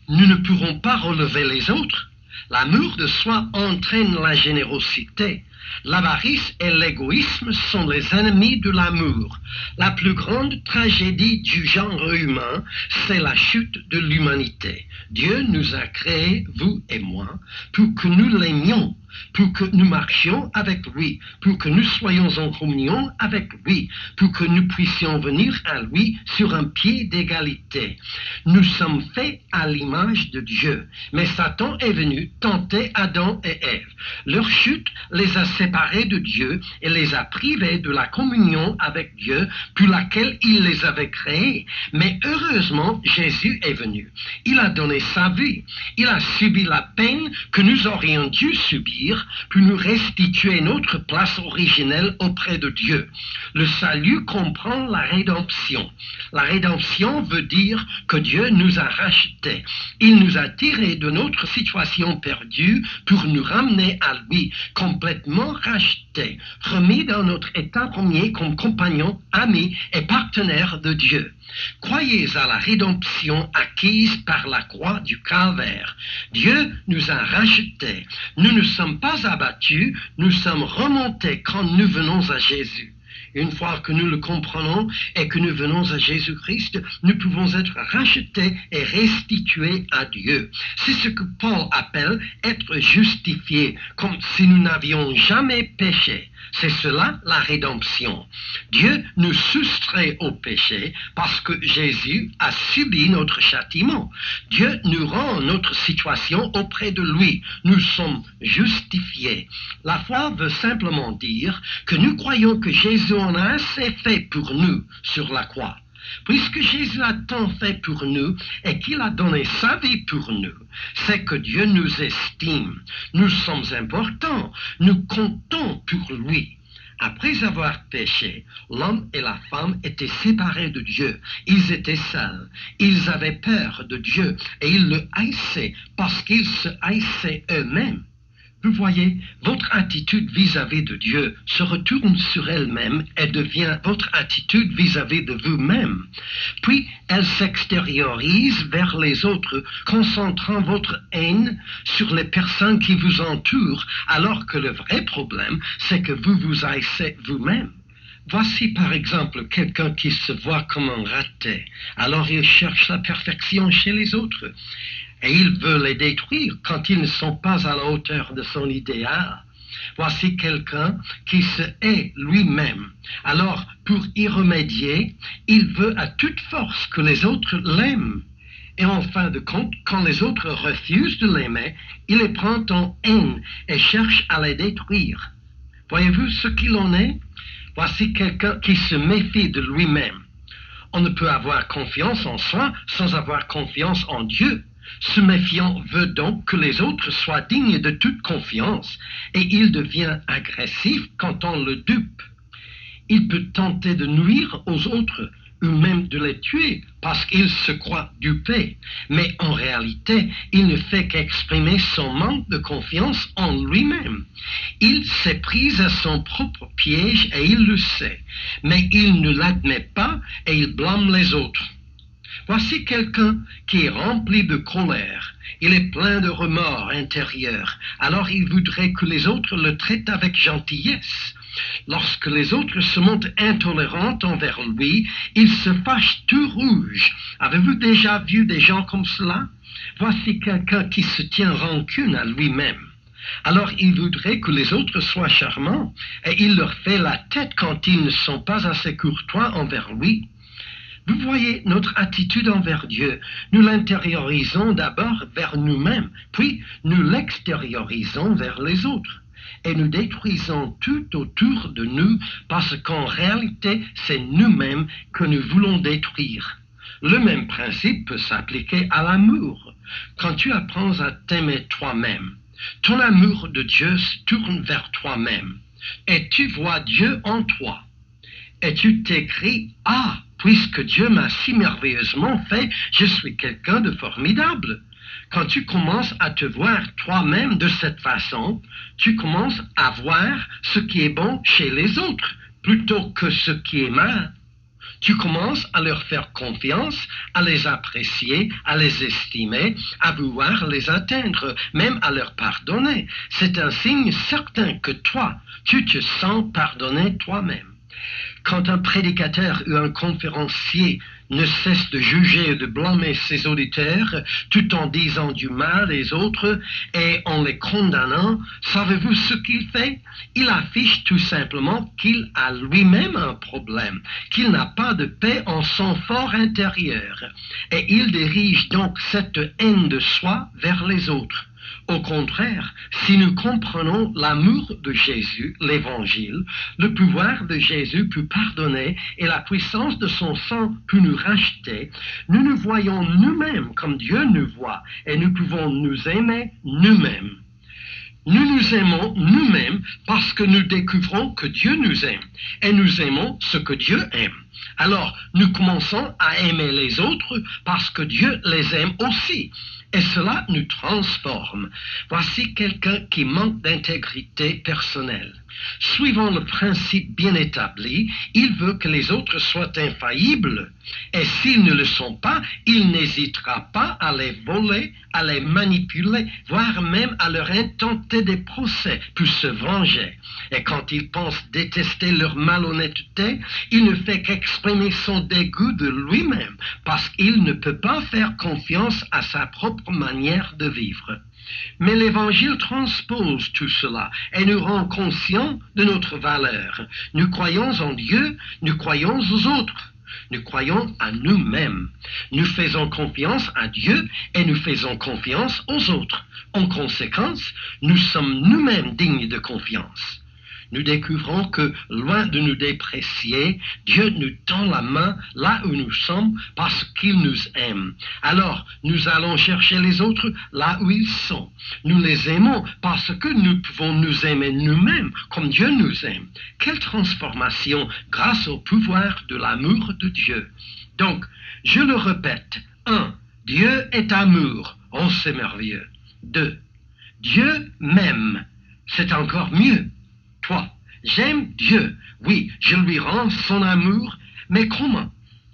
nous ne pourrons pas relever les autres. L'amour de soi entraîne la générosité. L'avarice et l'égoïsme sont les ennemis de l'amour. La plus grande tragédie du genre humain, c'est la chute de l'humanité. Dieu nous a créés, vous et moi, pour que nous l'aimions, pour que nous marchions avec lui, pour que nous soyons en communion avec lui, pour que nous puissions venir à lui sur un pied d'égalité. Nous sommes faits à l'image de Dieu, mais Satan est venu tenter Adam et Ève. Leur chute les a séparés de Dieu et les a privés de la communion avec Dieu pour laquelle il les avait créés. Mais heureusement, Jésus est venu. Il a donné sa vie. Il a subi la peine que nous aurions dû subir pour nous restituer notre place originelle auprès de Dieu. Le salut comprend la rédemption. La rédemption veut dire que Dieu nous a rachetés. Il nous a tirés de notre situation perdue pour nous ramener à lui, complètement rachetés, remis dans notre état premier comme compagnons, amis et partenaires de Dieu. Croyez à la rédemption acquise par la croix du Calvaire. Dieu nous a rachetés. Nous ne sommes pas abattus, nous sommes remontés quand nous venons à Jésus. Une fois que nous le comprenons et que nous venons à Jésus-Christ, nous pouvons être rachetés et restitués à Dieu. C'est ce que Paul appelle être justifiés, comme si nous n'avions jamais péché. C'est cela la rédemption. Dieu nous soustrait au péché parce que Jésus a subi notre châtiment. Dieu nous rend notre situation auprès de lui. Nous sommes justifiés. La foi veut simplement dire que nous croyons que Jésus en a assez fait pour nous sur la croix. Puisque Jésus a tant fait pour nous et qu'il a donné sa vie pour nous, c'est que Dieu nous estime. Nous sommes importants, nous comptons pour lui. Après avoir péché, l'homme et la femme étaient séparés de Dieu. Ils étaient seuls. Ils avaient peur de Dieu et ils le haïssaient parce qu'ils se haïssaient eux-mêmes. Vous voyez, votre attitude vis-à-vis de Dieu se retourne sur elle-même et devient votre attitude vis-à-vis de vous-même. Puis, elle s'extériorise vers les autres, concentrant votre haine sur les personnes qui vous entourent, alors que le vrai problème, c'est que vous vous haïssez vous-même. Voici par exemple quelqu'un qui se voit comme un raté, alors il cherche la perfection chez les autres. Et il veut les détruire quand ils ne sont pas à la hauteur de son idéal. Voici quelqu'un qui se hait lui-même. Alors, pour y remédier, il veut à toute force que les autres l'aiment. Et en fin de compte, quand les autres refusent de l'aimer, il les prend en haine et cherche à les détruire. Voyez-vous ce qu'il en est? Voici quelqu'un qui se méfie de lui-même. On ne peut avoir confiance en soi sans avoir confiance en Dieu. Ce méfiant veut donc que les autres soient dignes de toute confiance et il devient agressif quand on le dupe. Il peut tenter de nuire aux autres ou même de les tuer parce qu'il se croit dupé. Mais en réalité, il ne fait qu'exprimer son manque de confiance en lui-même. Il s'est pris à son propre piège et il le sait. Mais il ne l'admet pas et il blâme les autres. Voici quelqu'un qui est rempli de colère. Il est plein de remords intérieurs. Alors il voudrait que les autres le traitent avec gentillesse. Lorsque les autres se montrent intolérants envers lui, il se fâche tout rouge. Avez-vous déjà vu des gens comme cela? Voici quelqu'un qui se tient rancune à lui-même. Alors il voudrait que les autres soient charmants, et il leur fait la tête quand ils ne sont pas assez courtois envers lui. Vous voyez, notre attitude envers Dieu, nous l'intériorisons d'abord vers nous-mêmes, puis nous l'extériorisons vers les autres. Et nous détruisons tout autour de nous parce qu'en réalité, c'est nous-mêmes que nous voulons détruire. Le même principe peut s'appliquer à l'amour. Quand tu apprends à t'aimer toi-même, ton amour de Dieu se tourne vers toi-même et tu vois Dieu en toi. Et tu t'écris, « Ah, puisque Dieu m'a si merveilleusement fait, je suis quelqu'un de formidable. » Quand tu commences à te voir toi-même de cette façon, tu commences à voir ce qui est bon chez les autres plutôt que ce qui est mal. Tu commences à leur faire confiance, à les apprécier, à les estimer, à vouloir les atteindre, même à leur pardonner. C'est un signe certain que toi, tu te sens pardonner toi-même. Quand un prédicateur ou un conférencier ne cesse de juger et de blâmer ses auditeurs tout en disant du mal des autres et en les condamnant, savez-vous ce qu'il fait? Il affiche tout simplement qu'il a lui-même un problème, qu'il n'a pas de paix en son fort intérieur. Et il dirige donc cette haine de soi vers les autres. Au contraire, si nous comprenons l'amour de Jésus, l'Évangile, le pouvoir de Jésus peut pardonner et la puissance de son sang peut nous racheter, nous nous voyons nous-mêmes comme Dieu nous voit et nous pouvons nous aimer nous-mêmes. Nous nous aimons nous-mêmes parce que nous découvrons que Dieu nous aime et nous aimons ce que Dieu aime. Alors, nous commençons à aimer les autres parce que Dieu les aime aussi. Et cela nous transforme. Voici quelqu'un qui manque d'intégrité personnelle. Suivant le principe bien établi, il veut que les autres soient infaillibles. Et s'ils ne le sont pas, il n'hésitera pas à les voler, à les manipuler, voire même à leur intenter des procès pour se venger. Et quand il pense détester leur malhonnêteté, il ne fait qu'exprimer son dégoût de lui-même, parce qu'il ne peut pas faire confiance à sa propre manière de vivre. Mais l'Évangile transpose tout cela et nous rend conscients de notre valeur. Nous croyons en Dieu, nous croyons aux autres. Nous croyons à nous-mêmes. Nous faisons confiance à Dieu et nous faisons confiance aux autres. En conséquence, nous sommes nous-mêmes dignes de confiance. Nous découvrons que, loin de nous déprécier, Dieu nous tend la main là où nous sommes parce qu'il nous aime. Alors, nous allons chercher les autres là où ils sont. Nous les aimons parce que nous pouvons nous aimer nous-mêmes comme Dieu nous aime. Quelle transformation grâce au pouvoir de l'amour de Dieu. Donc, je le répète. 1. Dieu est amour. Oh, c'est merveilleux. 2. Dieu m'aime. C'est encore mieux. 3. J'aime Dieu. Oui, je lui rends son amour, mais comment?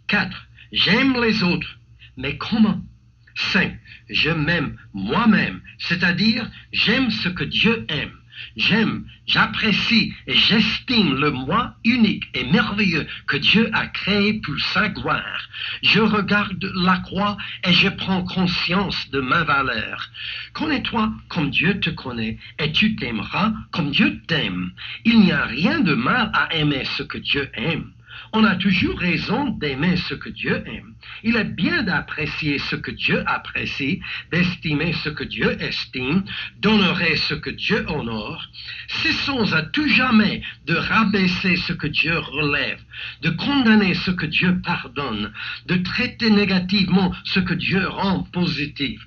4. J'aime les autres, mais comment? 5. Je m'aime moi-même, c'est-à-dire j'aime ce que Dieu aime. J'aime, j'apprécie et j'estime le moi unique et merveilleux que Dieu a créé pour sa gloire. Je regarde la croix et je prends conscience de ma valeur. Connais-toi comme Dieu te connaît et tu t'aimeras comme Dieu t'aime. Il n'y a rien de mal à aimer ce que Dieu aime. On a toujours raison d'aimer ce que Dieu aime. Il est bien d'apprécier ce que Dieu apprécie, d'estimer ce que Dieu estime, d'honorer ce que Dieu honore. Cessons à tout jamais de rabaisser ce que Dieu relève, de condamner ce que Dieu pardonne, de traiter négativement ce que Dieu rend positif.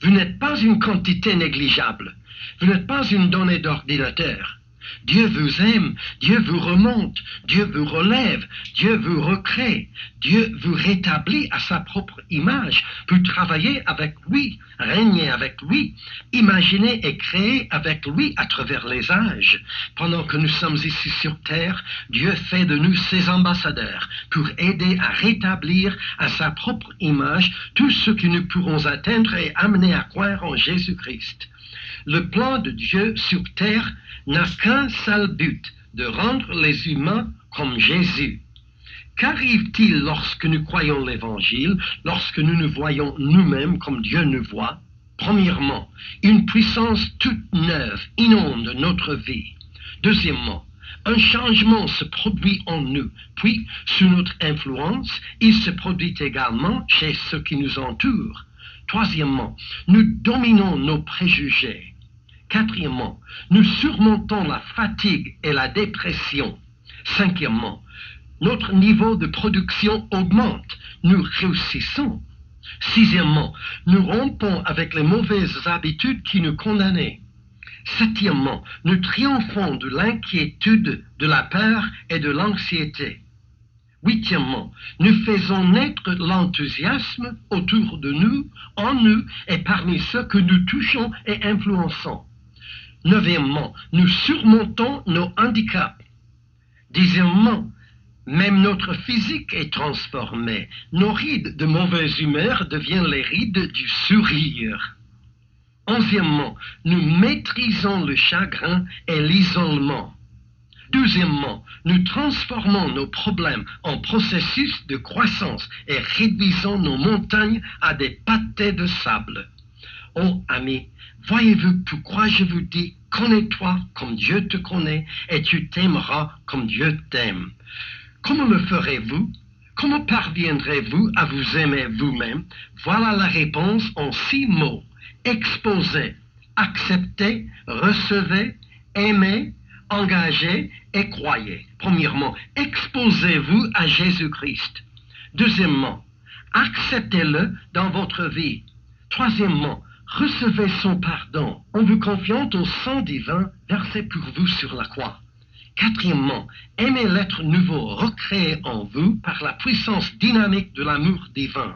Vous n'êtes pas une quantité négligeable. Vous n'êtes pas une donnée d'ordinateur. Dieu vous aime, Dieu vous remonte, Dieu vous relève, Dieu vous recrée, Dieu vous rétablit à sa propre image. Vous travaillez avec lui, régnez avec lui, imaginez et créez avec lui à travers les âges. Pendant que nous sommes ici sur terre, Dieu fait de nous ses ambassadeurs pour aider à rétablir à sa propre image tout ce que nous pourrons atteindre et amener à croire en Jésus-Christ. Le plan de Dieu sur terre n'a qu'un seul but, de rendre les humains comme Jésus. Qu'arrive-t-il lorsque nous croyons l'Évangile, lorsque nous nous voyons nous-mêmes comme Dieu nous voit? Premièrement, une puissance toute neuve inonde notre vie. Deuxièmement, un changement se produit en nous, puis, sous notre influence, il se produit également chez ceux qui nous entourent. Troisièmement, nous dominons nos préjugés. Quatrièmement, nous surmontons la fatigue et la dépression. Cinquièmement, notre niveau de production augmente, nous réussissons. Sixièmement, nous rompons avec les mauvaises habitudes qui nous condamnaient. Septièmement, nous triomphons de l'inquiétude, de la peur et de l'anxiété. Huitièmement, nous faisons naître l'enthousiasme autour de nous, en nous et parmi ceux que nous touchons et influençons. Neuvièmement, nous surmontons nos handicaps. Dixièmement, même notre physique est transformé. Nos rides de mauvaise humeur deviennent les rides du sourire. Onzièmement, nous maîtrisons le chagrin et l'isolement. Douzièmement, nous transformons nos problèmes en processus de croissance et réduisons nos montagnes à des pâtés de sable. Oh, amis, voyez-vous pourquoi je vous dis, connais-toi comme Dieu te connaît et tu t'aimeras comme Dieu t'aime. Comment le ferez-vous? Comment parviendrez-vous à vous aimer vous-même? Voilà la réponse en 6 mots. Exposez, acceptez, recevez, aimez, engagez et croyez. Premièrement, exposez-vous à Jésus-Christ. Deuxièmement, acceptez-le dans votre vie. Troisièmement, recevez son pardon en vous confiant au sang divin versé pour vous sur la croix. Quatrièmement, aimez l'être nouveau recréé en vous par la puissance dynamique de l'amour divin.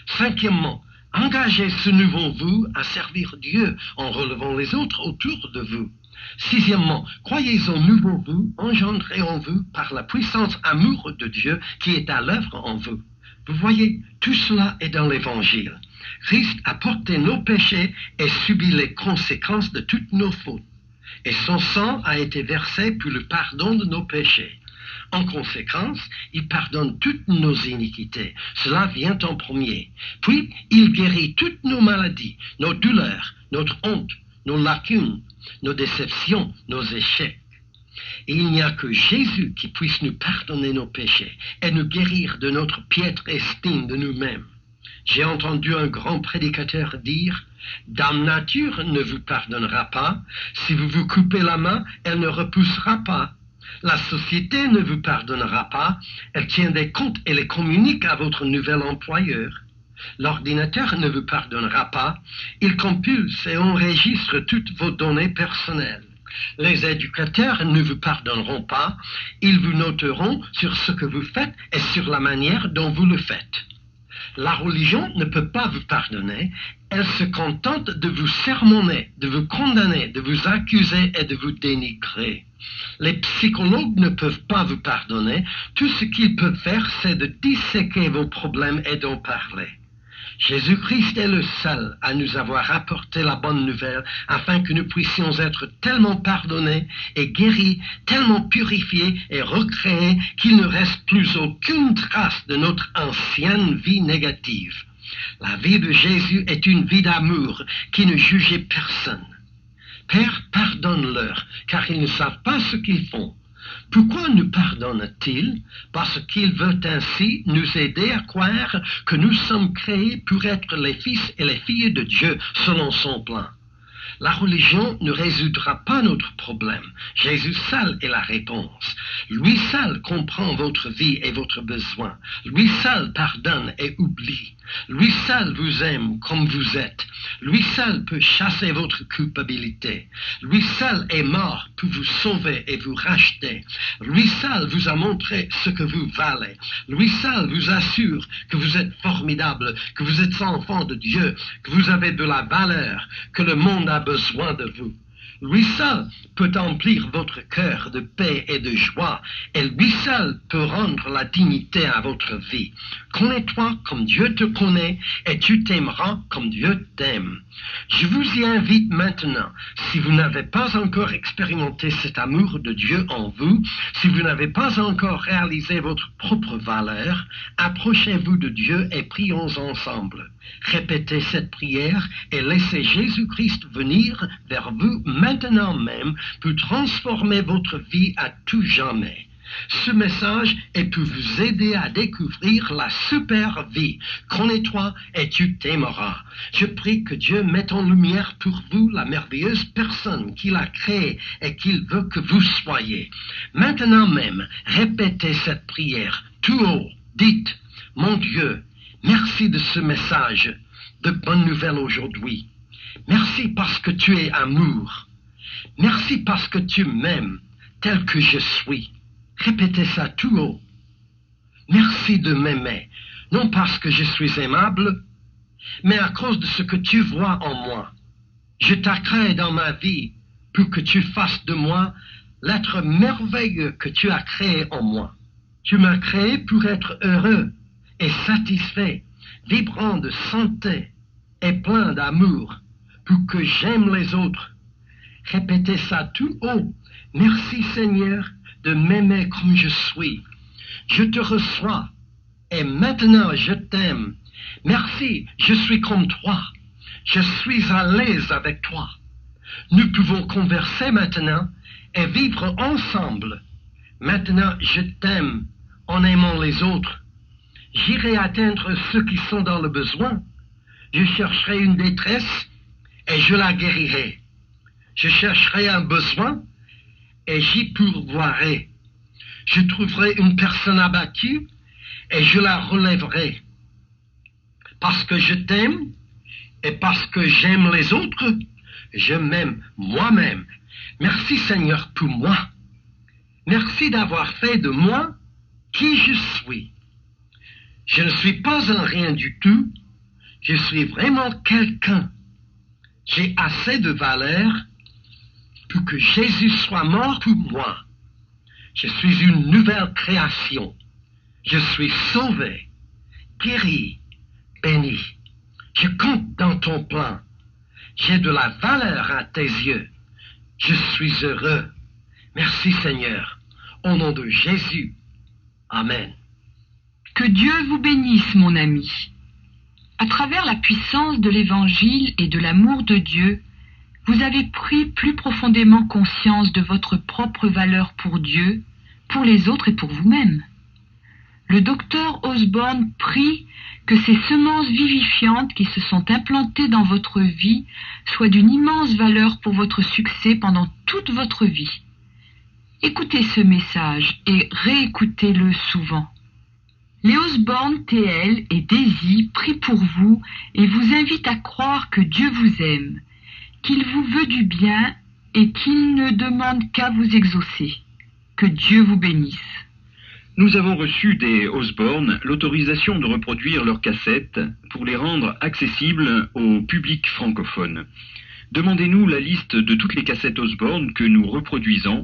Cinquièmement, engagez ce nouveau vous à servir Dieu en relevant les autres autour de vous. Sixièmement, croyez au nouveau vous engendré en vous par la puissance amour de Dieu qui est à l'œuvre en vous. Vous voyez, tout cela est dans l'Évangile. Christ a porté nos péchés et subi les conséquences de toutes nos fautes. Et son sang a été versé pour le pardon de nos péchés. En conséquence, il pardonne toutes nos iniquités. Cela vient en premier. Puis, il guérit toutes nos maladies, nos douleurs, notre honte, nos lacunes, nos déceptions, nos échecs. Et il n'y a que Jésus qui puisse nous pardonner nos péchés et nous guérir de notre piètre estime de nous-mêmes. J'ai entendu un grand prédicateur dire « Dame Nature ne vous pardonnera pas. Si vous vous coupez la main, elle ne repoussera pas. La société ne vous pardonnera pas. Elle tient des comptes et les communique à votre nouvel employeur. L'ordinateur ne vous pardonnera pas. Il compulse et enregistre toutes vos données personnelles. Les éducateurs ne vous pardonneront pas. Ils vous noteront sur ce que vous faites et sur la manière dont vous le faites. La religion ne peut pas vous pardonner, elle se contente de vous sermonner, de vous condamner, de vous accuser et de vous dénigrer. Les psychologues ne peuvent pas vous pardonner, tout ce qu'ils peuvent faire c'est de disséquer vos problèmes et d'en parler. Jésus-Christ est le seul à nous avoir apporté la bonne nouvelle afin que nous puissions être tellement pardonnés et guéris, tellement purifiés et recréés qu'il ne reste plus aucune trace de notre ancienne vie négative. La vie de Jésus est une vie d'amour qui ne jugeait personne. Père, pardonne-leur, car ils ne savent pas ce qu'ils font. Pourquoi nous pardonne-t-il? Parce qu'il veut ainsi nous aider à croire que nous sommes créés pour être les fils et les filles de Dieu selon son plan. La religion ne résoudra pas notre problème. Jésus seul est la réponse. Lui seul comprend votre vie et votre besoin. Lui seul pardonne et oublie. Lui seul vous aime comme vous êtes. Lui seul peut chasser votre culpabilité. Lui seul est mort pour vous sauver et vous racheter. Lui seul vous a montré ce que vous valez. Lui seul vous assure que vous êtes formidable, que vous êtes enfant de Dieu, que vous avez de la valeur, que le monde a besoin de vous. Lui seul peut emplir votre cœur de paix et de joie, et lui seul peut rendre la dignité à votre vie. Connais-toi comme Dieu te connaît, et tu t'aimeras comme Dieu t'aime. Je vous y invite maintenant, si vous n'avez pas encore expérimenté cet amour de Dieu en vous, si vous n'avez pas encore réalisé votre propre valeur, approchez-vous de Dieu et prions ensemble. Répétez cette prière et laissez Jésus-Christ venir vers vous maintenant même pour transformer votre vie à tout jamais. Ce message est pour vous aider à découvrir la super vie. Connais-toi et tu t'aimeras. Je prie que Dieu mette en lumière pour vous la merveilleuse personne qu'il a créée et qu'il veut que vous soyez. Maintenant même, répétez cette prière tout haut. Dites, mon Dieu, merci de ce message de bonne nouvelle aujourd'hui. Merci parce que tu es amour. Merci parce que tu m'aimes tel que je suis. Répétez ça tout haut. Merci de m'aimer, non parce que je suis aimable, mais à cause de ce que tu vois en moi. Je t'accrée dans ma vie pour que tu fasses de moi l'être merveilleux que tu as créé en moi. Tu m'as créé pour être heureux et satisfait, vibrant de santé et plein d'amour, pour que j'aime les autres. Répétez ça tout haut. Merci Seigneur de m'aimer comme je suis. Je te reçois et maintenant je t'aime. Merci, je suis comme toi. Je suis à l'aise avec toi. Nous pouvons converser maintenant et vivre ensemble. Maintenant je t'aime en aimant les autres. J'irai atteindre ceux qui sont dans le besoin. Je chercherai une détresse et je la guérirai. Je chercherai un besoin et j'y pourvoirai. Je trouverai une personne abattue et je la relèverai. Parce que je t'aime et parce que j'aime les autres, je m'aime moi-même. Merci Seigneur pour moi. Merci d'avoir fait de moi qui je suis. Je ne suis pas un rien du tout. Je suis vraiment quelqu'un. J'ai assez de valeur pour que Jésus soit mort pour moi. Je suis une nouvelle création. Je suis sauvé, guéri, béni. Je compte dans ton plan. J'ai de la valeur à tes yeux. Je suis heureux. Merci Seigneur. Au nom de Jésus. Amen. Que Dieu vous bénisse, mon ami. À travers la puissance de l'Évangile et de l'amour de Dieu, vous avez pris plus profondément conscience de votre propre valeur pour Dieu, pour les autres et pour vous-même. Le docteur Osborne prie que ces semences vivifiantes qui se sont implantées dans votre vie soient d'une immense valeur pour votre succès pendant toute votre vie. Écoutez ce message et réécoutez-le souvent. Les Osborne, TL et Daisy prient pour vous et vous invitent à croire que Dieu vous aime, qu'il vous veut du bien et qu'il ne demande qu'à vous exaucer. Que Dieu vous bénisse. Nous avons reçu des Osborne l'autorisation de reproduire leurs cassettes pour les rendre accessibles au public francophone. Demandez-nous la liste de toutes les cassettes Osborne que nous reproduisons